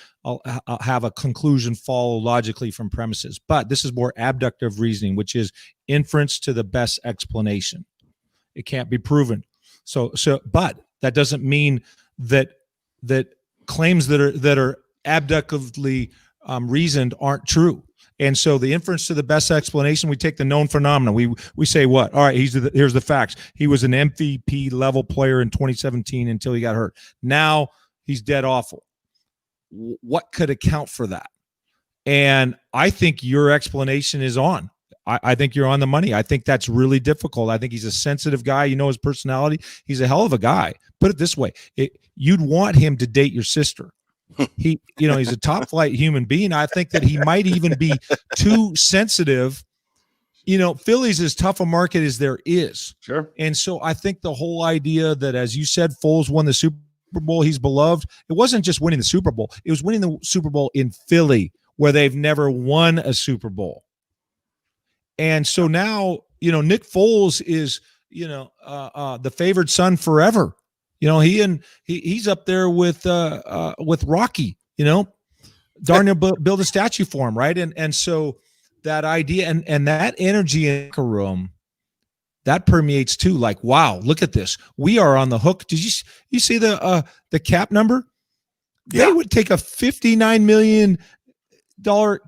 have a conclusion follow logically from premises, but this is more abductive reasoning, which is inference to the best explanation. It can't be proven. But that doesn't mean that claims that are abductively reasoned aren't true. And so the inference to the best explanation, we take the known phenomena. We say what? All right, here's the facts. He was an MVP level player in 2017 until he got hurt. Now he's dead awful. What could account for that? And I think your explanation is on. I think you're on the money. I think that's really difficult. I think he's a sensitive guy. You know his personality. He's a hell of a guy. Put it this way. You'd want him to date your sister. He's a top flight human being. I think that he might even be too sensitive. Philly's as tough a market as there is. Sure. And so I think the whole idea that, as you said, Foles won the Super Bowl, he's beloved. It wasn't just winning the Super Bowl. It was winning the Super Bowl in Philly, where they've never won a Super Bowl. And so now, Nick Foles is, the favored son forever. He's up there with Rocky, darn near build a statue for him. Right. And so that idea and that energy in the room, that permeates too. Like, wow, look at this. We are on the hook. Did you see the cap number? Yeah. They would take a $59 million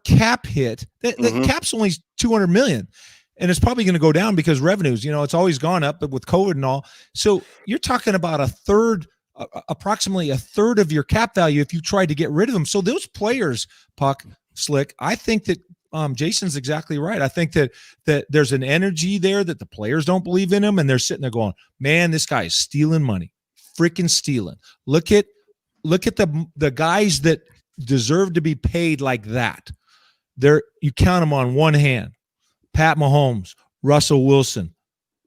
cap hit. The cap's only $200 million. And it's probably going to go down because revenues, it's always gone up, but with COVID and all. So you're talking about approximately a third of your cap value if you tried to get rid of them. So those players, Puck, Slick, I think that Jason's exactly right. I think that there's an energy there that the players don't believe in him, and they're sitting there going, man, this guy is stealing money, freaking stealing. Look at the guys that deserve to be paid like that. You count them on one hand. Pat Mahomes, Russell Wilson,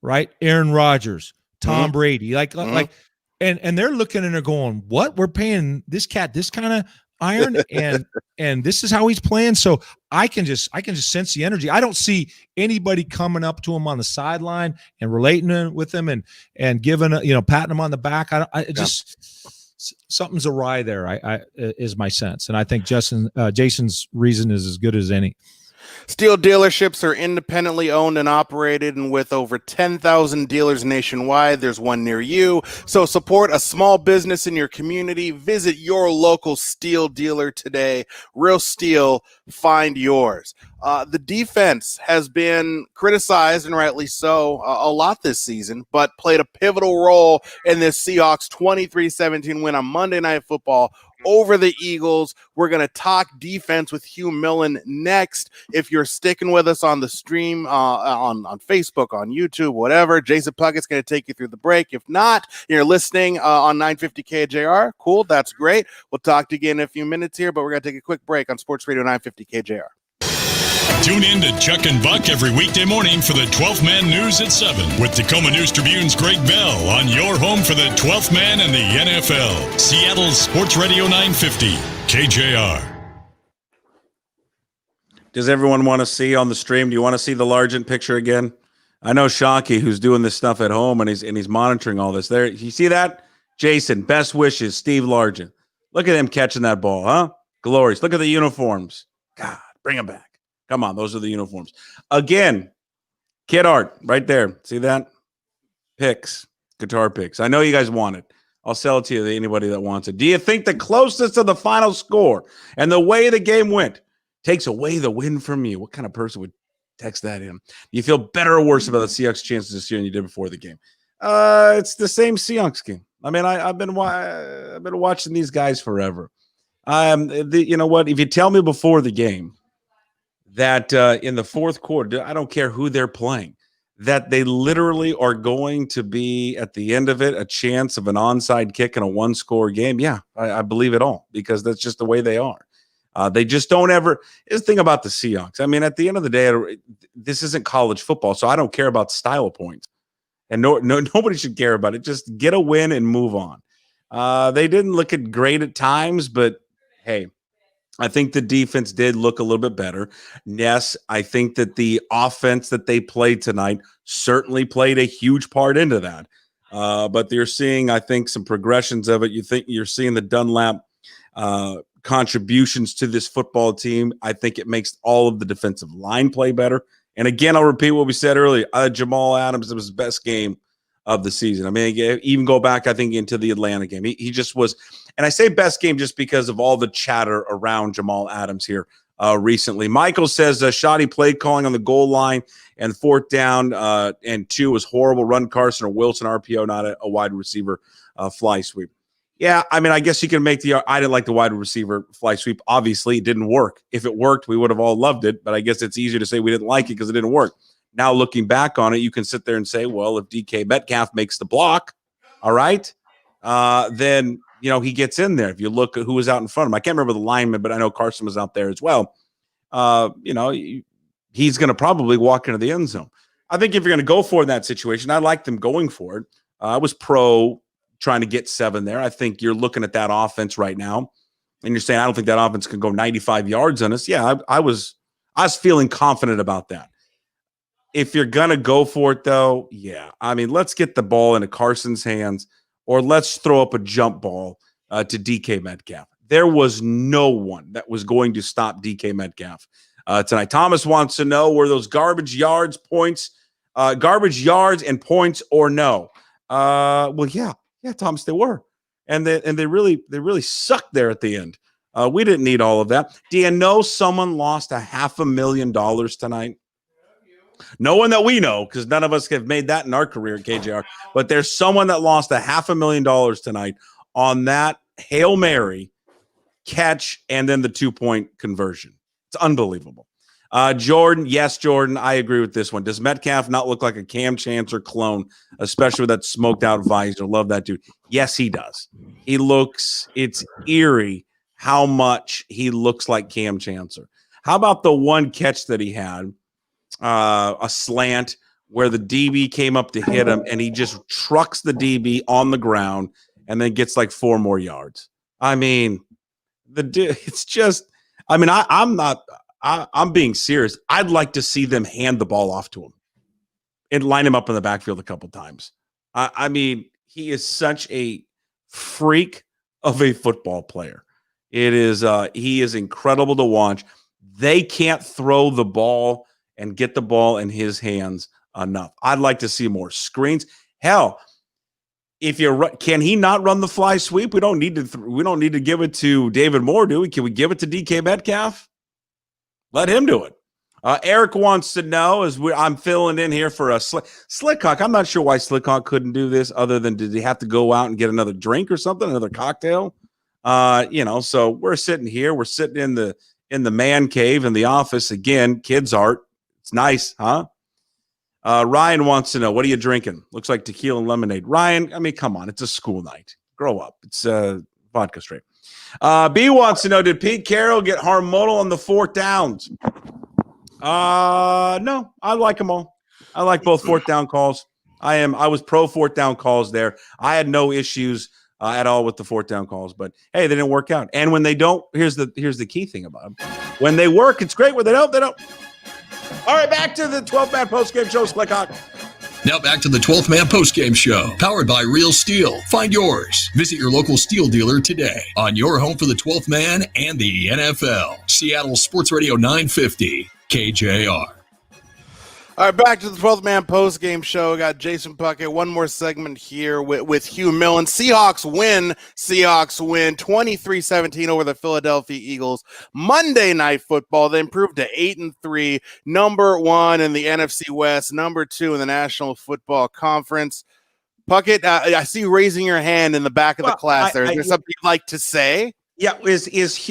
right? Aaron Rodgers, Tom Brady, and they're looking and they're going, "What? We're paying this cat this kind of iron, and this is how he's playing." So I can just sense the energy. I don't see anybody coming up to him on the sideline and relating with him and giving patting him on the back. Something's awry there. I is my sense, and I think Jason's reason is as good as any. Steel dealerships are independently owned and operated, and with over 10,000 dealers nationwide, there's one near you. So support a small business in your community. Visit your local steel dealer today. Real steel, find yours. The defense has been criticized, and rightly so, a lot this season, but played a pivotal role in this Seahawks 23-17 win on Monday Night Football over the Eagles. We're going to talk defense with Hugh Millen next. If you're sticking with us on the stream, on Facebook, on YouTube, whatever, Jason Puckett's going to take you through the break. If not, you're listening on 950 KJR. Cool. That's great. We'll talk to you again in a few minutes here, but we're going to take a quick break on Sports Radio 950 KJR. Tune in to Chuck and Buck every weekday morning for the 12th Man News at 7 with Tacoma News Tribune's Greg Bell on your home for the 12th Man and the NFL. Seattle's Sports Radio 950 KJR. Does everyone want to see on the stream? Do you want to see the Largent picture again? I know Shockey, who's doing this stuff at home, and he's monitoring all this. There, you see that? Jason, best wishes, Steve Largent. Look at him catching that ball, huh? Glorious. Look at the uniforms. God, bring them back. Come on, those are the uniforms. Again, kid art right there. See that? Picks, guitar picks. I know you guys want it. I'll sell it to you to anybody that wants it. Do you think the closeness of the final score and the way the game went takes away the win from you? What kind of person would text that in? Do you feel better or worse about the Seahawks' chances this year than you did before the game? It's the same Seahawks game. I mean, I've been watching these guys forever. You know what? If you tell me before the game that in the fourth quarter, I don't care who they're playing, that they literally are going to be at the end of it a chance of an onside kick in a one-score game. Yeah, I believe it all, because that's just the way they are. They just don't ever. Here's the thing about the Seahawks. I mean, at the end of the day, this isn't college football, so I don't care about style of points, and nobody should care about it. Just get a win and move on. They didn't look great at times, but hey, I think the defense did look a little bit better. Yes, I think that the offense that they played tonight certainly played a huge part into that. But you're seeing, I think, some progressions of it. You're seeing the Dunlap contributions to this football team. I think it makes all of the defensive line play better. And again, I'll repeat what we said earlier. Jamal Adams, it was his best game of the season. I mean, even go back, I think, into the Atlanta game. He just was. And I say best game just because of all the chatter around Jamal Adams here recently. Michael says shoddy play calling on the goal line and fourth down and 2 was horrible. Run Carson or Wilson RPO, not a wide receiver fly sweep. Yeah, I mean, I guess you can make I didn't like the wide receiver fly sweep. Obviously, it didn't work. If it worked, we would have all loved it. But I guess it's easier to say we didn't like it because it didn't work. Now, looking back on it, you can sit there and say, well, if DK Metcalf makes the block, all right, then – he gets in there. If you look at who was out in front of him, I can't remember the lineman, but I know Carson was out there as well. He's going to probably walk into the end zone. I think if you're going to go for it in that situation, I like them going for it. I was pro trying to get 7 there. I think you're looking at that offense right now, and you're saying, I don't think that offense can go 95 yards on us. Yeah, I was feeling confident about that. If you're going to go for it, though, yeah. I mean, let's get the ball into Carson's hands, or let's throw up a jump ball to DK Metcalf. There was no one that was going to stop DK Metcalf tonight. Thomas wants to know, were those garbage yards and points or no? Well, yeah, Thomas, they were. And they really sucked there at the end. We didn't need all of that. Do you know someone lost $500,000 tonight? No one that we know, because none of us have made that in our career at KJR. But there's someone that lost $500,000 tonight on that Hail Mary catch and then the 2-point conversion. It's unbelievable. Jordan, yes, Jordan, I agree with this one. Does Metcalf not look like a Cam Chancellor clone, especially with that smoked out visor? Love that dude. Yes, he does. It's eerie how much he looks like Cam Chancellor. How about the one catch that he had? A slant where the DB came up to hit him and he just trucks the DB on the ground and then gets like 4 more yards. I mean, it's just, I mean, I'm being serious. I'd like to see them hand the ball off to him and line him up in the backfield a couple times. I mean, he is such a freak of a football player. He is incredible to watch. They can't throw the ball and get the ball in his hands enough. I'd like to see more screens. Hell, can he not run the fly sweep? We don't need to give it to David Moore, do we? Can we give it to DK Metcalf? Let him do it. Eric wants to know, I'm filling in here for a Slickhawk. I'm not sure why Slickhawk couldn't do this, other than did he have to go out and get another drink or something, another cocktail? So we're sitting here. We're sitting in the man cave in the office again. Kids art. It's nice, huh? Ryan wants to know, what are you drinking? Looks like tequila and lemonade. Ryan, I mean, come on. It's a school night. Grow up. It's vodka straight. B wants to know, did Pete Carroll get hormonal on the 4th downs? No, I like them all. I like both 4th down calls. I was pro 4th down calls there. I had no issues at all with the 4th down calls, but hey, they didn't work out. And when they don't, here's the key thing about them. When they work, it's great. When they don't, they don't. All right, back to the 12th Man Postgame Show, Slickhawk. Now back to the 12th Man Postgame Show, powered by Real Steel. Find yours. Visit your local steel dealer today on your home for the 12th Man and the NFL. Seattle Sports Radio 950, KJR. All right, back to the 12th Man Post-Game Show. We got Jason Puckett. One more segment here with Hugh Millen. Seahawks win 23-17 over the Philadelphia Eagles. Monday Night Football, they improved to 8-3, number 1 in the NFC West, number 2 in the National Football Conference. Puckett, I see you raising your hand in the back of the class there. Is there something you'd like to say? Yeah,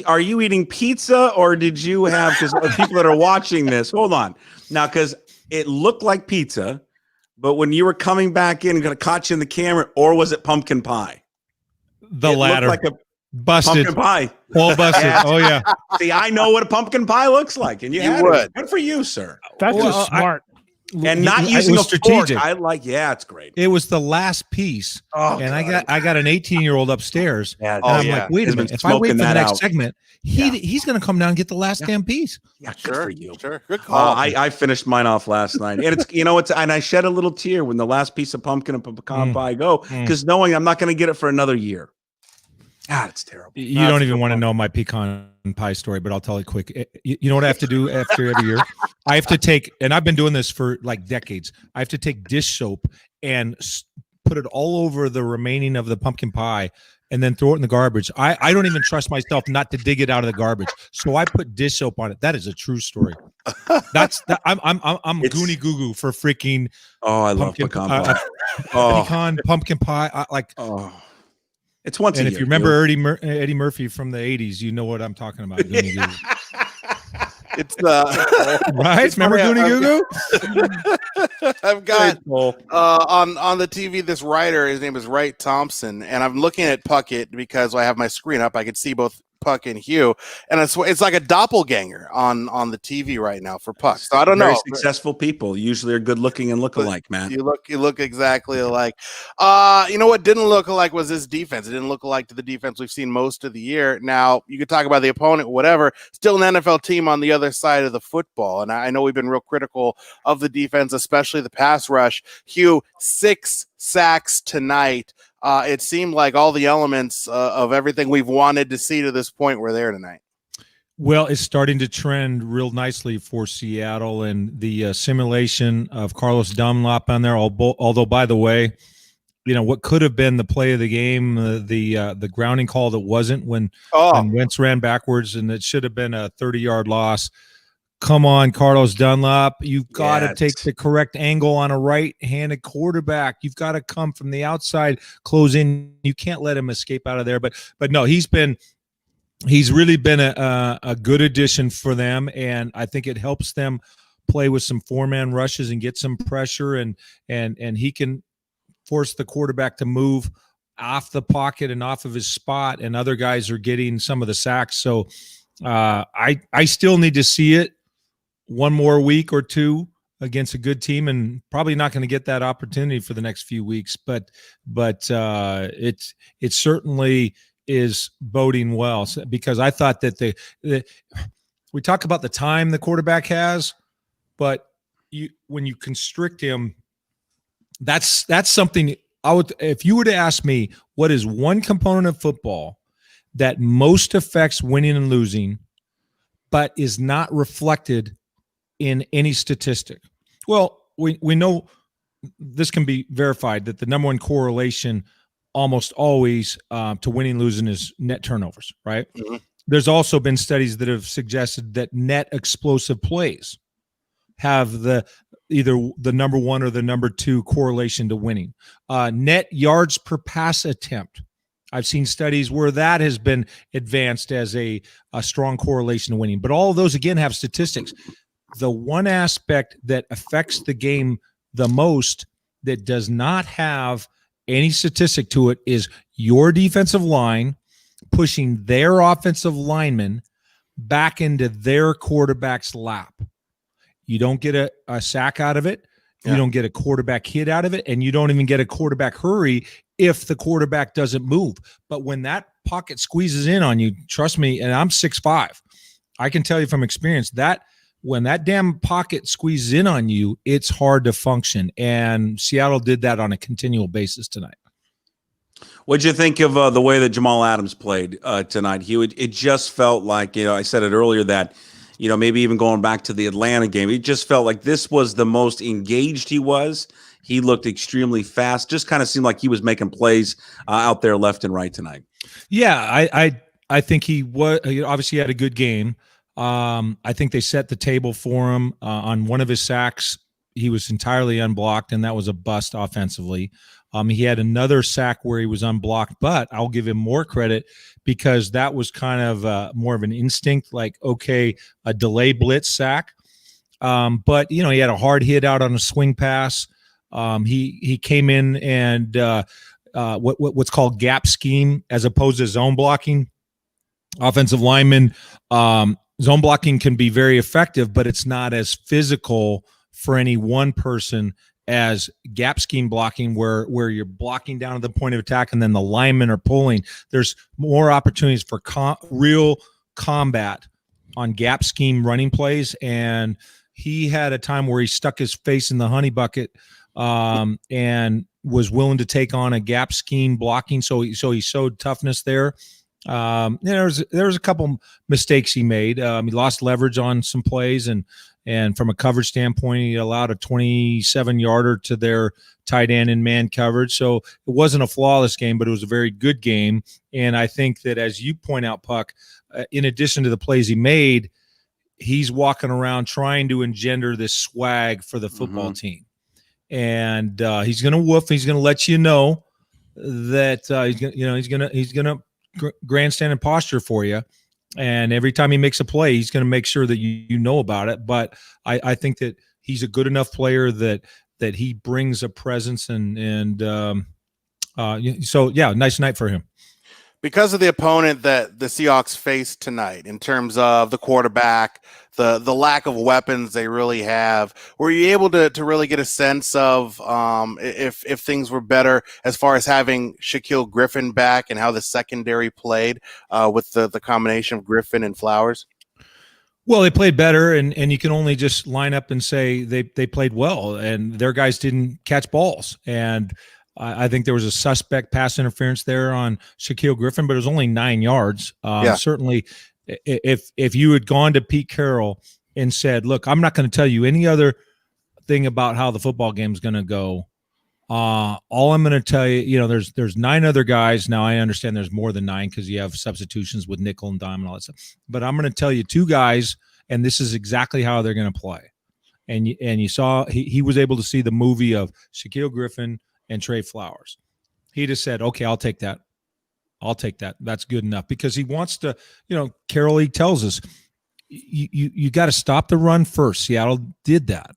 are you eating pizza or did you have, because people that are watching this, hold on now, because it looked like pizza, but when you were coming back in, going to catch you in the camera, or was it pumpkin pie? The latter. Looked like a busted pumpkin pie. all busted. Yeah. Oh yeah. See, I know what a pumpkin pie looks like, and you had would. it. Good for you, sir. That's just smart. And not using a strategic. Yeah, it's great. It was the last piece, and God. I got an 18-year-old upstairs. Yeah, and I'm like, wait a minute. If I wait for the next segment, he's going to come down and get the last damn piece. Yeah, good for you. Sure, good call. I finished mine off last night, and and I shed a little tear when the last piece of pumpkin and pecan pie go, because knowing I'm not going to get it for another year. God, it's terrible. You don't even want to know my pecan pie story, but I'll tell you quick. You know what I have to do after every year? I have to take, and I've been doing this for like decades. I have to take dish soap and put it all over the remaining of the pumpkin pie, and then throw it in the garbage. I don't even trust myself not to dig it out of the garbage, so I put dish soap on it. That is a true story. I'm goony goo goo for freaking. Oh, I love pecan pie. Pecan pumpkin pie. It's once a year. And if you remember Eddie Murphy from the 80s, you know what I'm talking about. Goonie Goo Goo. It's right. Remember Goonie Goo Goo? I've got on the TV this writer. His name is Wright Thompson, and I'm looking at Puckett because I have my screen up. I could see both Puck and Hugh, and it's like a doppelganger on the TV right now for Puck. So I don't know. Successful people usually are good looking and look alike, man. You look exactly alike. You know what didn't look alike was his defense. It didn't look alike to the defense we've seen most of the year. Now you could talk about the opponent, whatever. Still an NFL team on the other side of the football, and I know we've been real critical of the defense, especially the pass rush. Hugh, 6 sacks tonight. It seemed like all the elements of everything we've wanted to see to this point were there tonight. Well, it's starting to trend real nicely for Seattle, and the simulation of Carlos Dunlap on there. Although, by the way, what could have been the play of the game, the grounding call that wasn't when Wentz ran backwards, and it should have been a 30-yard loss. Come on, Carlos Dunlap. You've got to take the correct angle on a right-handed quarterback. You've got to come from the outside, close in. You can't let him escape out of there. But no, he's really been a good addition for them, and I think it helps them play with some 4-man rushes and get some pressure, and he can force the quarterback to move off the pocket and off of his spot, and other guys are getting some of the sacks. So I still need to see it one more week or two against a good team, and probably not going to get that opportunity for the next few weeks. But it certainly is boding well, because I thought that we talk about the time the quarterback has, but when you constrict him, that's something I would. If you were to ask me what is one component of football that most affects winning and losing, but is not reflected in any statistic. Well, we know this can be verified that the number one correlation almost always to winning and losing is net turnovers, right? Mm-hmm. There's also been studies that have suggested that net explosive plays have either the number one or the number two correlation to winning. Net yards per pass attempt. I've seen studies where that has been advanced as a strong correlation to winning. But all of those, again, have statistics. The one aspect that affects the game the most that does not have any statistic to it is your defensive line pushing their offensive lineman back into their quarterback's lap. You don't get a sack out of it. You don't get a quarterback hit out of it, and you don't even get a quarterback hurry if the quarterback doesn't move. But when that pocket squeezes in on you, trust me, and I'm 6'5", I can tell you from experience that when that damn pocket squeezes in on you, it's hard to function. And Seattle did that on a continual basis tonight. What'd you think of the way that Jamal Adams played tonight, Hugh? It just felt like, I said it earlier that, maybe even going back to the Atlanta game, it just felt like this was the most engaged he was. He looked extremely fast. Just kind of seemed like he was making plays out there left and right tonight. Yeah, I think he obviously had a good game. I think they set the table for him on one of his sacks. he was entirely unblocked, and that was a bust offensively. He had another sack where he was unblocked, but I'll give him more credit because that was kind of more of an instinct, like, okay, a delay blitz sack. But, he had a hard hit out on a swing pass. He came in and what's called gap scheme as opposed to zone blocking. Offensive linemen, zone blocking can be very effective, but it's not as physical for any one person as gap scheme blocking where you're blocking down to the point of attack and then the linemen are pulling. There's more opportunities for real combat on gap scheme running plays, and he had a time where he stuck his face in the honey bucket and was willing to take on a gap scheme blocking, so he showed toughness there. There was a couple mistakes he made. He lost leverage on some plays, and from a coverage standpoint, he allowed a 27-yarder to their tight end in man coverage. So it wasn't a flawless game, but it was a very good game. And I think that, as you point out, Puck, in addition to the plays he made, he's walking around trying to engender this swag for the football team. And he's going to woof. He's going to let you know that he's going to grandstand and posture for you. And every time he makes a play, he's going to make sure that you know about it. But I think that he's a good enough player that he brings a presence so nice night for him. Because of the opponent that the Seahawks faced tonight, in terms of the quarterback, the lack of weapons they really have, were you able to really get a sense of if things were better as far as having Shaquille Griffin back and how the secondary played with the combination of Griffin and Flowers? Well, they played better, and you can only just line up and say they played well, and their guys didn't catch balls. And I think there was a suspect pass interference there on Shaquille Griffin, but it was only 9 yards. Certainly, if you had gone to Pete Carroll and said, look, I'm not going to tell you any other thing about how the football game is going to go. All I'm going to tell you, there's 9 other guys. Now, I understand there's more than 9 because you have substitutions with nickel and dime and all that stuff. But I'm going to tell you 2 guys, and this is exactly how they're going to play. And you saw he was able to see the movie of Shaquille Griffin and Trey Flowers. He just said, okay, I'll take that. That's good enough, because he wants to, Carroll, he tells us, you got to stop the run first. Seattle did that.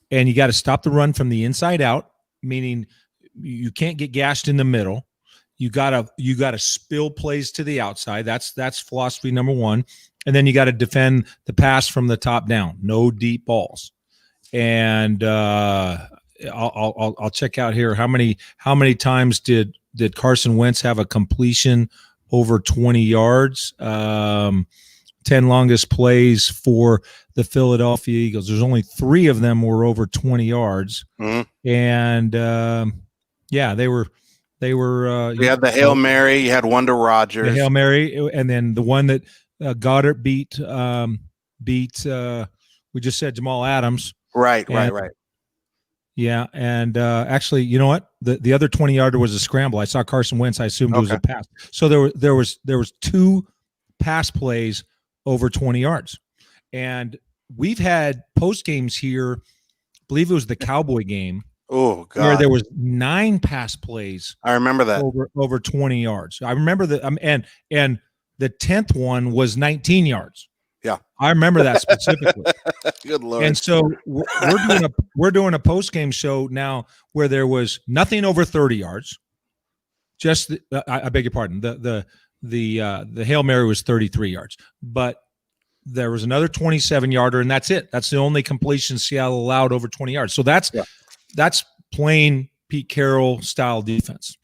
And you got to stop the run from the inside out, meaning you can't get gashed in the middle. You got to spill plays to the outside. That's philosophy number 1. And then you got to defend the pass from the top down. No deep balls. And I'll check out here. How many times did Carson Wentz have a completion over 20 yards? 10 longest plays for the Philadelphia Eagles. There's only 3 of them were over 20 yards. Mm-hmm. And they were. You had the Hail Mary. You had one to Rodgers. The Hail Mary, and then the one that Goddard beat. We just said Jamal Adams. Right. Yeah, and actually, you know what? The other 20-yarder was a scramble. I saw Carson Wentz. I assumed it was a pass. So there was 2 pass plays over 20 yards, and we've had post games here. I believe it was the Cowboy game. Oh God! Where there was 9 pass plays. I remember that over 20 yards. I remember that. And the 10th one was 19 yards. Yeah, I remember that specifically. Good Lord! And so we're doing a post game show now where there was nothing over 30 yards. Just I beg your pardon. The Hail Mary was 33 yards, but there was another 27-yarder, and that's it. That's the only completion Seattle allowed over 20 yards. So that's plain Pete Carroll style defense.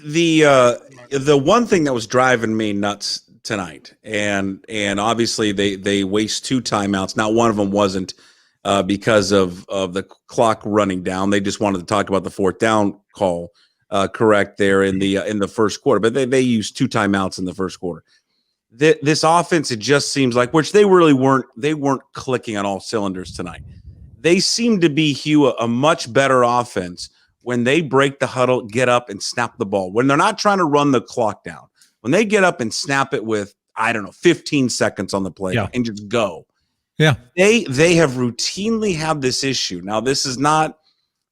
The one thing that was driving me nuts tonight, and obviously they waste 2 timeouts. Not one of them wasn't because of the clock running down. They just wanted to talk about the 4th down call correct there in the first quarter, but they used 2 timeouts in the first quarter. This offense, it just seems like, which they really weren't clicking on all cylinders tonight. They seem to be, Hugh, a much better offense when they break the huddle, get up and snap the ball. When they're not trying to run the clock down. When they get up and snap it with, 15 seconds on the play and just go. Yeah. They have routinely had this issue. Now, this is not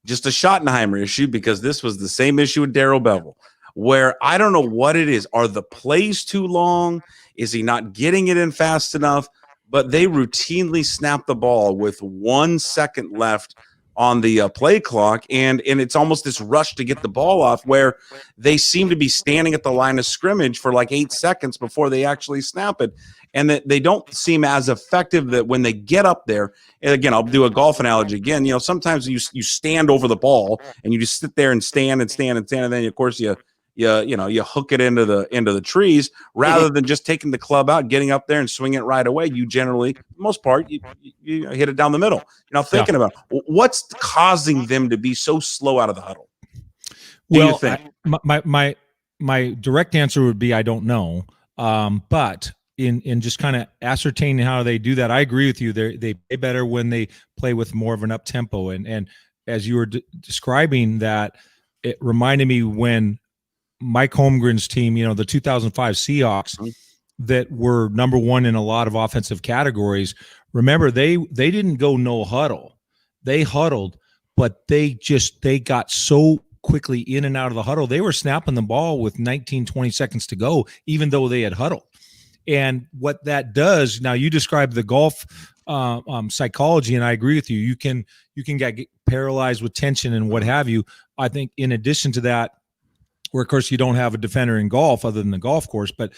just a Schottenheimer issue, because this was the same issue with Darrell Bevel, where I don't know what it is. Are the plays too long? Is he not getting it in fast enough? But they routinely snap the ball with 1 second left on the play clock, and it's almost this rush to get the ball off, where they seem to be standing at the line of scrimmage for like 8 seconds before they actually snap it, and that they don't seem as effective that when they get up there. And again, I'll do a golf analogy again. Sometimes you stand over the ball and you just sit there and stand, and then of course you hook it into the trees, rather than just taking the club out, getting up there and swinging it right away. You generally, for the most part, you hit it down the middle. Thinking about what's causing them to be so slow out of the huddle. Well, you think? My direct answer would be I don't know. But in just kind of ascertaining how they do that, I agree with you. They play better when they play with more of an up tempo. And as you were describing that, it reminded me when Mike Holmgren's team, the 2005 Seahawks, that were number one in a lot of offensive categories. Remember, they didn't go no huddle. They huddled, but they got so quickly in and out of the huddle. They were snapping the ball with 19, 20 seconds to go, even though they had huddled. And what that does, now you describe the golf psychology, and I agree with you. You can get paralyzed with tension and what have you. I think in addition to that, where of course you don't have a defender in golf other than the golf course, but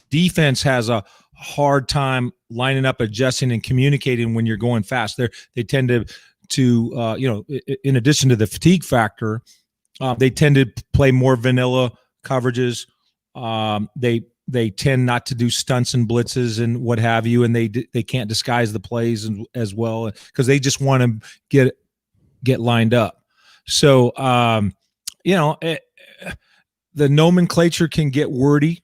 defense has a hard time lining up, adjusting, and communicating when you're going fast. They tend to in addition to the fatigue factor, they tend to play more vanilla coverages. They tend not to do stunts and blitzes and what have you, and they can't disguise the plays as well, because they just want to get lined up. So the nomenclature can get wordy,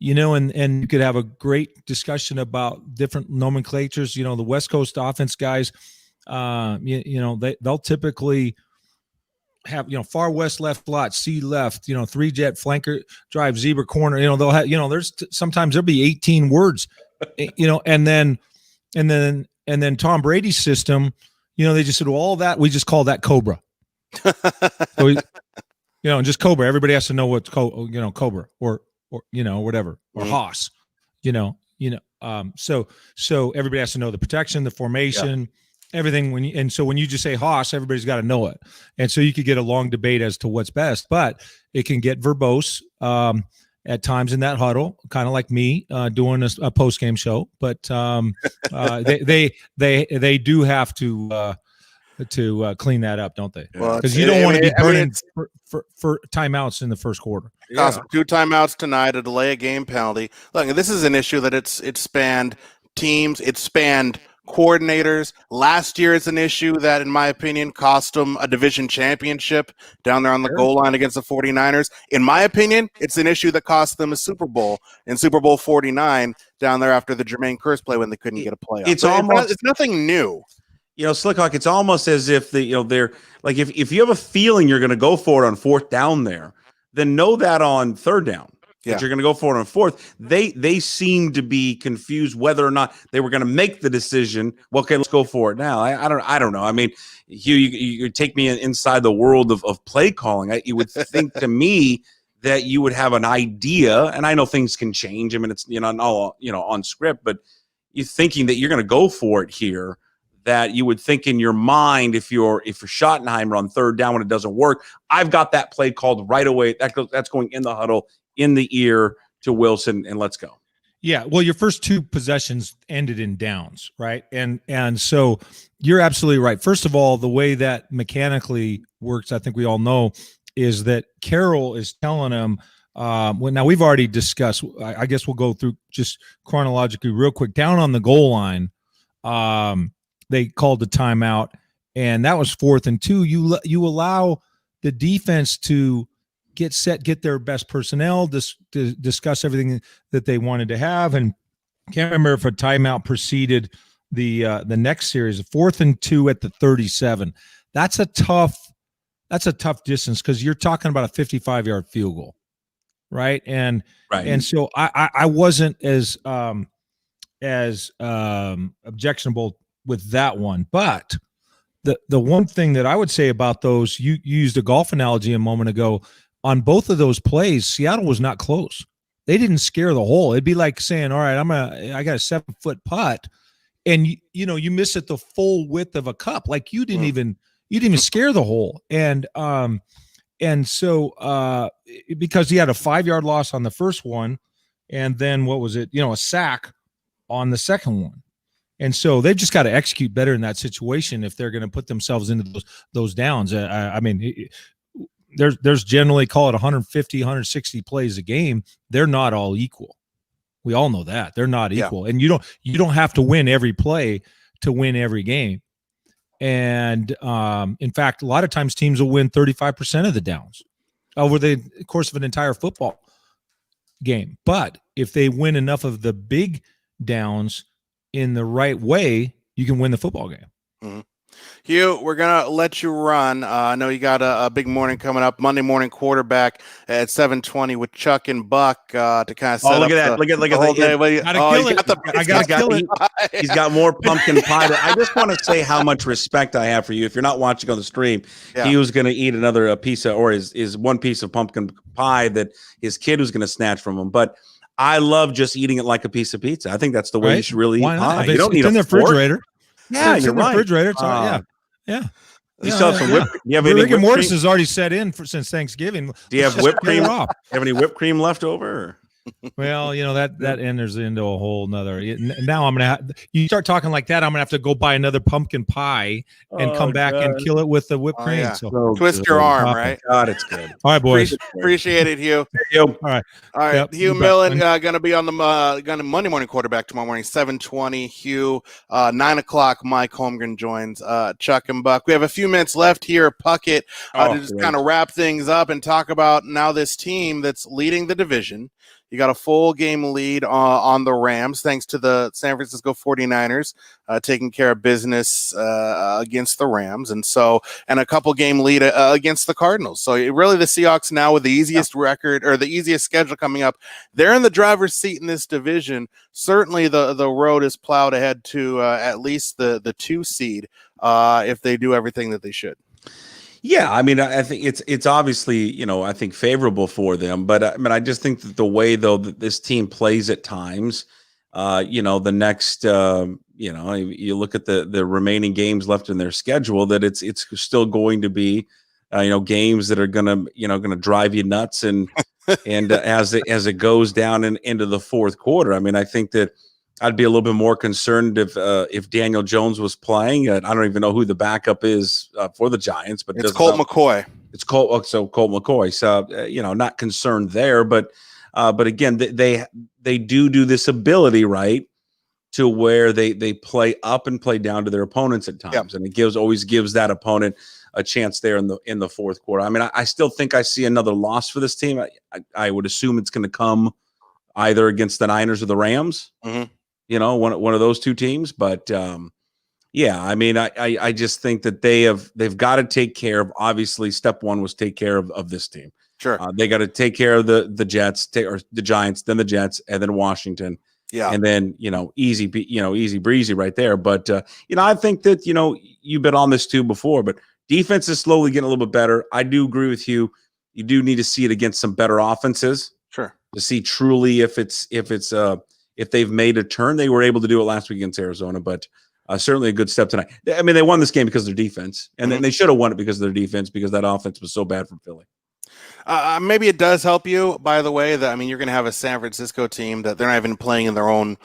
and you could have a great discussion about different nomenclatures. The West Coast offense guys, they'll typically have, far west left slot, C left, 3-jet flanker drive, zebra corner. They'll have, sometimes there'll be 18 words, and then Tom Brady's system, they just said, well, all that, we just call that Cobra. So just Cobra. Everybody has to know what's Cobra or whatever, or Haas, so everybody has to know the protection, the formation, everything. When you just say Haas, everybody's got to know it. And so you could get a long debate as to what's best, but it can get verbose at times in that huddle, kind of like me doing a post game show. But they do have to clean that up, don't they? Because you don't want to be burning for timeouts in the first quarter. Carson, 2 timeouts tonight, a delay of game penalty. Look, this is an issue that it spanned teams, it spanned coordinators. Last year, it's an issue that, in my opinion, cost them a division championship down there on the goal line against the 49ers. In my opinion, it's an issue that cost them a Super Bowl in Super Bowl 49 down there after the Jermaine Kearse play when they couldn't get a playoff. It's nothing new. Slickhawk, it's almost as if they're like, if you have a feeling you're going to go for it on 4th down there, then know that on 3rd down. That you're going to go for it on 4th. They seem to be confused whether or not they were going to make the decision. Well, okay, let's go for it now. I don't know. I mean, you take me inside the world of play calling. You would think to me that you would have an idea, and I know things can change. I mean, it's not all on script, but you're thinking that you're going to go for it here. That you would think in your mind, if you're Schottenheimer on 3rd down when it doesn't work, I've got that play called right away. That's going in the huddle, in the ear to Wilson, and let's go. Yeah, well, your first 2 possessions ended in downs, right? And so you're absolutely right. First of all, the way that mechanically works, I think we all know, is that Carroll is telling him. Now we've already discussed. I guess we'll go through just chronologically real quick. Down on the goal line. They called the timeout, and that was 4th and 2. You allow the defense to get set, get their best personnel, discuss everything that they wanted to have, and can't remember if a timeout preceded the next series. 4th and 2 at the 37. That's a tough distance, because you're talking about a 55-yard field goal, right? And so I wasn't as as objectionable with that one. But the one thing that I would say about those, you used a golf analogy a moment ago. On both of those plays, Seattle was not close. They didn't scare the hole. It'd be like saying, all right, I got a 7-foot putt, and you miss it the full width of a cup. Like you didn't even scare the hole. And so because he had a 5-yard loss on the first one, and then what was it? A sack on the second one. And so they've just got to execute better in that situation if they're going to put themselves into those downs. I mean, there's generally, call it 150, 160 plays a game. They're not all equal. We all know that they're not equal, and you don't have to win every play to win every game. And in fact, a lot of times teams will win 35% of the downs over the course of an entire football game. But if they win enough of the big downs in the right way, you can win the football game. Mm-hmm. Hugh, we're going to let you run. I know you got a big morning coming up, Monday morning quarterback at 7:20 with Chuck and Buck to kind of set up. Look at that. Look at that. He's got more pumpkin pie. I just want to say how much respect I have for you. If you're not watching on the stream, he was going to eat another piece of, or is one piece of pumpkin pie that his kid was going to snatch from him. But I love just eating it like a piece of pizza. I think that's the way you should really eat pie. You don't need in the refrigerator. Yeah, it's you're in the right. refrigerator. It's yeah. You still have some whipped cream. You have any rigor mortis has already set in since Thanksgiving. Do you have whipped cream? Have any whipped cream left over? Well, that enters into a whole nother. Now I'm gonna. You start talking like that, I'm gonna have to go buy another pumpkin pie and come back and kill it with the whipped cream. Yeah. So twist your arm, right? God, it's good. All right, boys. Appreciate it, Hugh. All right. Yep, Hugh Millen going to be on the Monday morning quarterback tomorrow morning, 7:20. Hugh, 9:00. Mike Holmgren joins Chuck and Buck. We have a few minutes left here at Puckett to just kind of wrap things up and talk about now this team that's leading the division. You got a full game lead on the Rams, thanks to the San Francisco 49ers taking care of business against the Rams, and a couple game lead against the Cardinals. So really the Seahawks now with the easiest record, or the easiest schedule coming up. They're in the driver's seat in this division. Certainly the road is plowed ahead to at least the 2 seed if they do everything that they should. Yeah, I mean, I think it's obviously, I think favorable for them, but I mean, I just think that the way though that this team plays at times, the next, you look at the remaining games left in their schedule, that it's still going to be, games that are gonna drive you nuts, and as it goes down into the fourth quarter. I mean, I think that I'd be a little bit more concerned if Daniel Jones was playing. I don't even know who the backup is for the Giants, but it's Colt McCoy. It's Colt McCoy. So not concerned there, but again, they do this ability, right, to where they play up and play down to their opponents at times, and it always gives that opponent a chance there in the fourth quarter. I mean, I still think I see another loss for this team. I would assume it's going to come either against the Niners or the Rams. Mm-hmm. One of those two teams. But I mean, I just think that they've got to take care of, obviously step one was take care of this team. Sure. They got to take care of the Jets, or the Giants, then the Jets, and then Washington. Yeah. And then, easy breezy right there. But, I think that, you've been on this too before, but defense is slowly getting a little bit better. I do agree with you. You do need to see it against some better offenses. Sure. To see truly if they've made a turn. They were able to do it last week against Arizona, but certainly a good step tonight. I mean, they won this game because of their defense, and then they should have won it because of their defense, because that offense was so bad from Philly. Maybe it does help you, by the way, that, I mean, you're going to have a San Francisco team that they're not even playing in their own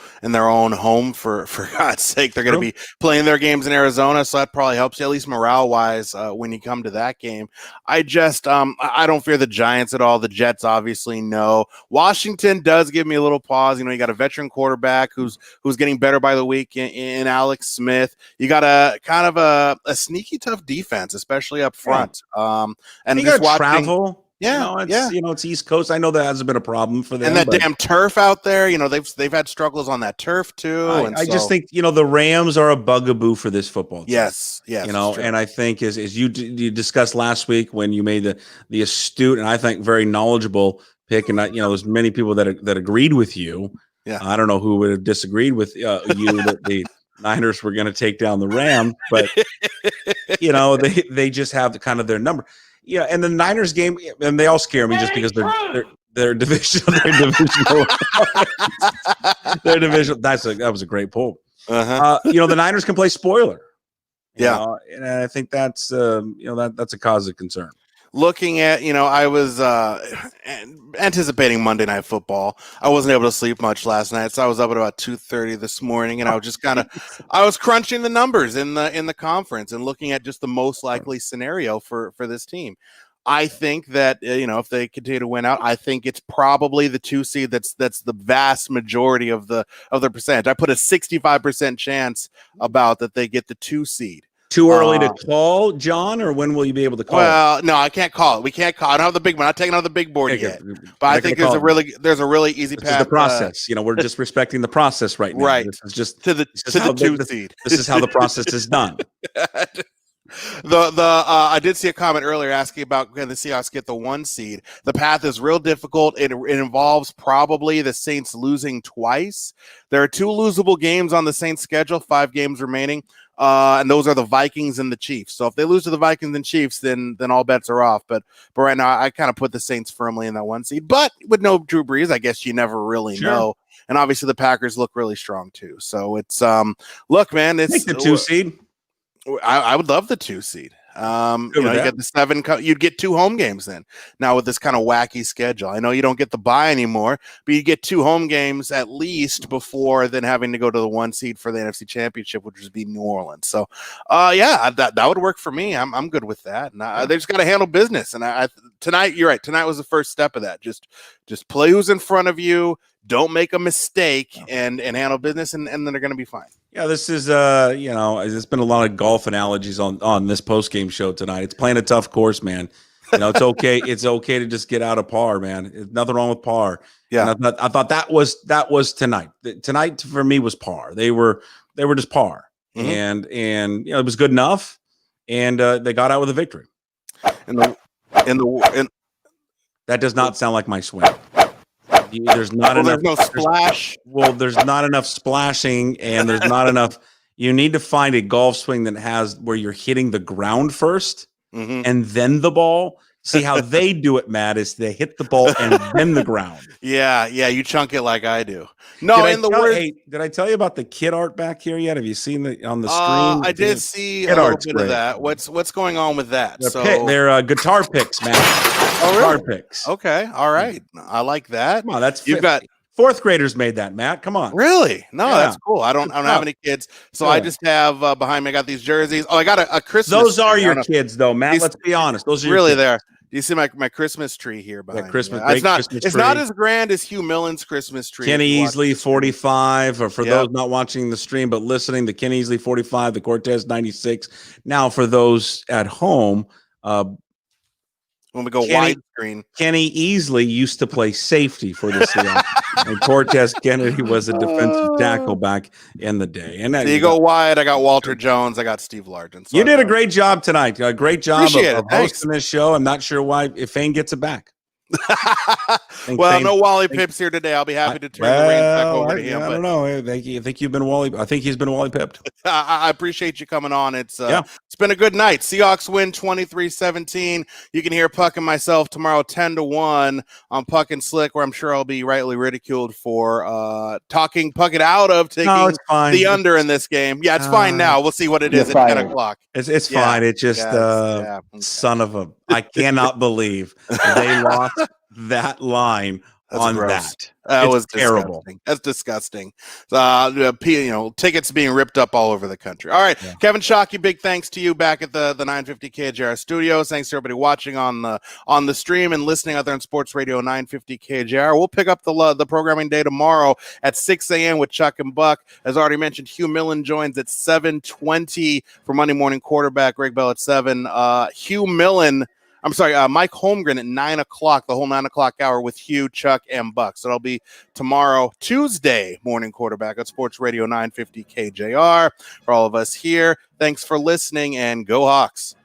home for God's sake. They're going to be playing their games in Arizona. So that probably helps you, at least morale wise, when you come to that game. I just, I don't fear the Giants at all. The Jets, obviously, no. Washington does give me a little pause. You got a veteran quarterback who's getting better by the week in Alex Smith. You got a kind of a sneaky tough defense, especially up front. And you just got travel. Yeah, it's East Coast. I know that hasn't been a problem for them. And that damn turf out there, they've had struggles on that turf too. I just think the Rams are a bugaboo for this football team. Yes, and I think as you discussed last week when you made the astute and I think very knowledgeable pick, and there's many people that agreed with you Yeah. I don't know who would have disagreed with you that the Niners were going to take down the Rams, but they just have the kind of their number. Yeah, and the Niners game, and they all scare me just because they're divisional. They're divisional. That was a great poll. The Niners can play spoiler. And I think that's that's a cause of concern. Looking at, I was anticipating Monday Night Football. I wasn't able to sleep much last night, so I was up at about 2:30 this morning, and I was just I was crunching the numbers in the conference and looking at just the most likely scenario for this team. I think that if they continue to win out, I think it's probably the 2 seed that's the vast majority of the percentage. I put a 65% chance about that they get the 2 seed. Too early to call, John, or when will you be able to call? Well, no, I can't call it. We can't call it. I don't have the big one. I'm not taking out the big board yet. But I think there's a really easy path. This is the process. We're just respecting the process right now. Right. This is just to the 2 seed. This is how the process is done. I did see a comment earlier asking about can the Seahawks get the 1 seed. The path is real difficult. It involves probably the Saints losing twice. There are 2 losable games on the Saints schedule, 5 games remaining. And those are the Vikings and the Chiefs. So if they lose to the Vikings and Chiefs, then all bets are off. But right now, I kind of put the Saints firmly in that 1 seed. But with no Drew Brees, I guess you never really know. And obviously, the Packers look really strong too. So it's look, man, it's take the 2 seed. I would love the 2 seed. You get the 7. You'd get 2 home games then. Now with this kind of wacky schedule, I know you don't get the bye anymore, but you get 2 home games at least before then having to go to the 1 seed for the NFC Championship, which would be New Orleans. So, that would work for me. I'm good with that. And they just got to handle business. And tonight, you're right. Tonight was the first step of that. Just play who's in front of you. Don't make a mistake and handle business, and then they're going to be fine. Yeah, this is there's been a lot of golf analogies on this post-game show tonight. It's playing a tough course, man. It's okay. It's okay to just get out of par, man. There's nothing wrong with par. Yeah, and I thought that was tonight. Tonight for me was par. They were just par, and it was good enough, and they got out with a victory. And that does not sound like my swing. There's not enough. There's no splash. There's not enough splashing, and there's not enough. You need to find a golf swing that has where you're hitting the ground first, and then the ball. See how they do it, Matt, is they hit the ball and then the ground. Yeah, you chunk it like I do. No, did I tell you about the kid art back here yet? Have you seen it on the screen? I did see a little bit of that. What's going on with that? They're guitar picks, man. Oh, really? Guitar picks. Okay, all right. I like that. Come on, you've got 4th graders made that, Matt. Come on. Really? No, that's cool. I don't have any kids, so I just have behind me. I got these jerseys. Oh, I got a Christmas. Those are your kids, though, Matt. Let's be honest. Those are your really kids. there. Do you see my Christmas tree here behind me? It's not as grand as Hugh Millen's Christmas tree. Kenny Easley 45, or for those not watching the stream but listening, the Kenny Easley 45, the Cortez 96. Now for those at home, when we go widescreen, Kenny Easley used to play safety for the Seahawks, and Cortez Kennedy was a defensive tackle back in the day. And you go wide. I got Walter Jones. I got Steve Largent. So you did a great job tonight. A great job of hosting this show. I'm not sure why if Fane gets it back. No Wally Pips here today. I'll be happy to turn the reins back over to him. I don't know. I think you've been Wally. I think he's been Wally pipped. I appreciate you coming on. It's been a good night. Seahawks win 23-17. You can hear Puck and myself tomorrow 10-1 on Puck and Slick, where I'm sure I'll be rightly ridiculed for talking Puck it out of taking the under in this game. Yeah, it's fine now. We'll see what it is at 10 o'clock. It's fine. It's just son of a. I cannot believe they lost that line. That's on gross. That was terrible. Disgusting. That's disgusting. Tickets being ripped up all over the country. All right, Kevin Shockey, big thanks to you back at the 950 KJR studios. Thanks to everybody watching on the stream and listening out there on Sports Radio 950 KJR. We'll pick up the programming day tomorrow at 6 a.m. with Chuck and Buck. As already mentioned, Hugh Millen joins at 7:20 for Monday Morning Quarterback. Greg Bell at 7. Mike Holmgren at 9 o'clock, the whole 9 o'clock hour with Hugh, Chuck, and Buck. So that'll be tomorrow, Tuesday, Morning Quarterback at Sports Radio 950 KJR. For all of us here, thanks for listening, and go Hawks.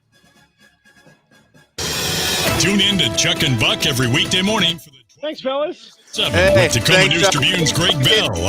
Tune in to Chuck and Buck every weekday morning. Thanks, fellas. 7 Hey, with Tacoma thanks, News John. Tribune's Greg Bell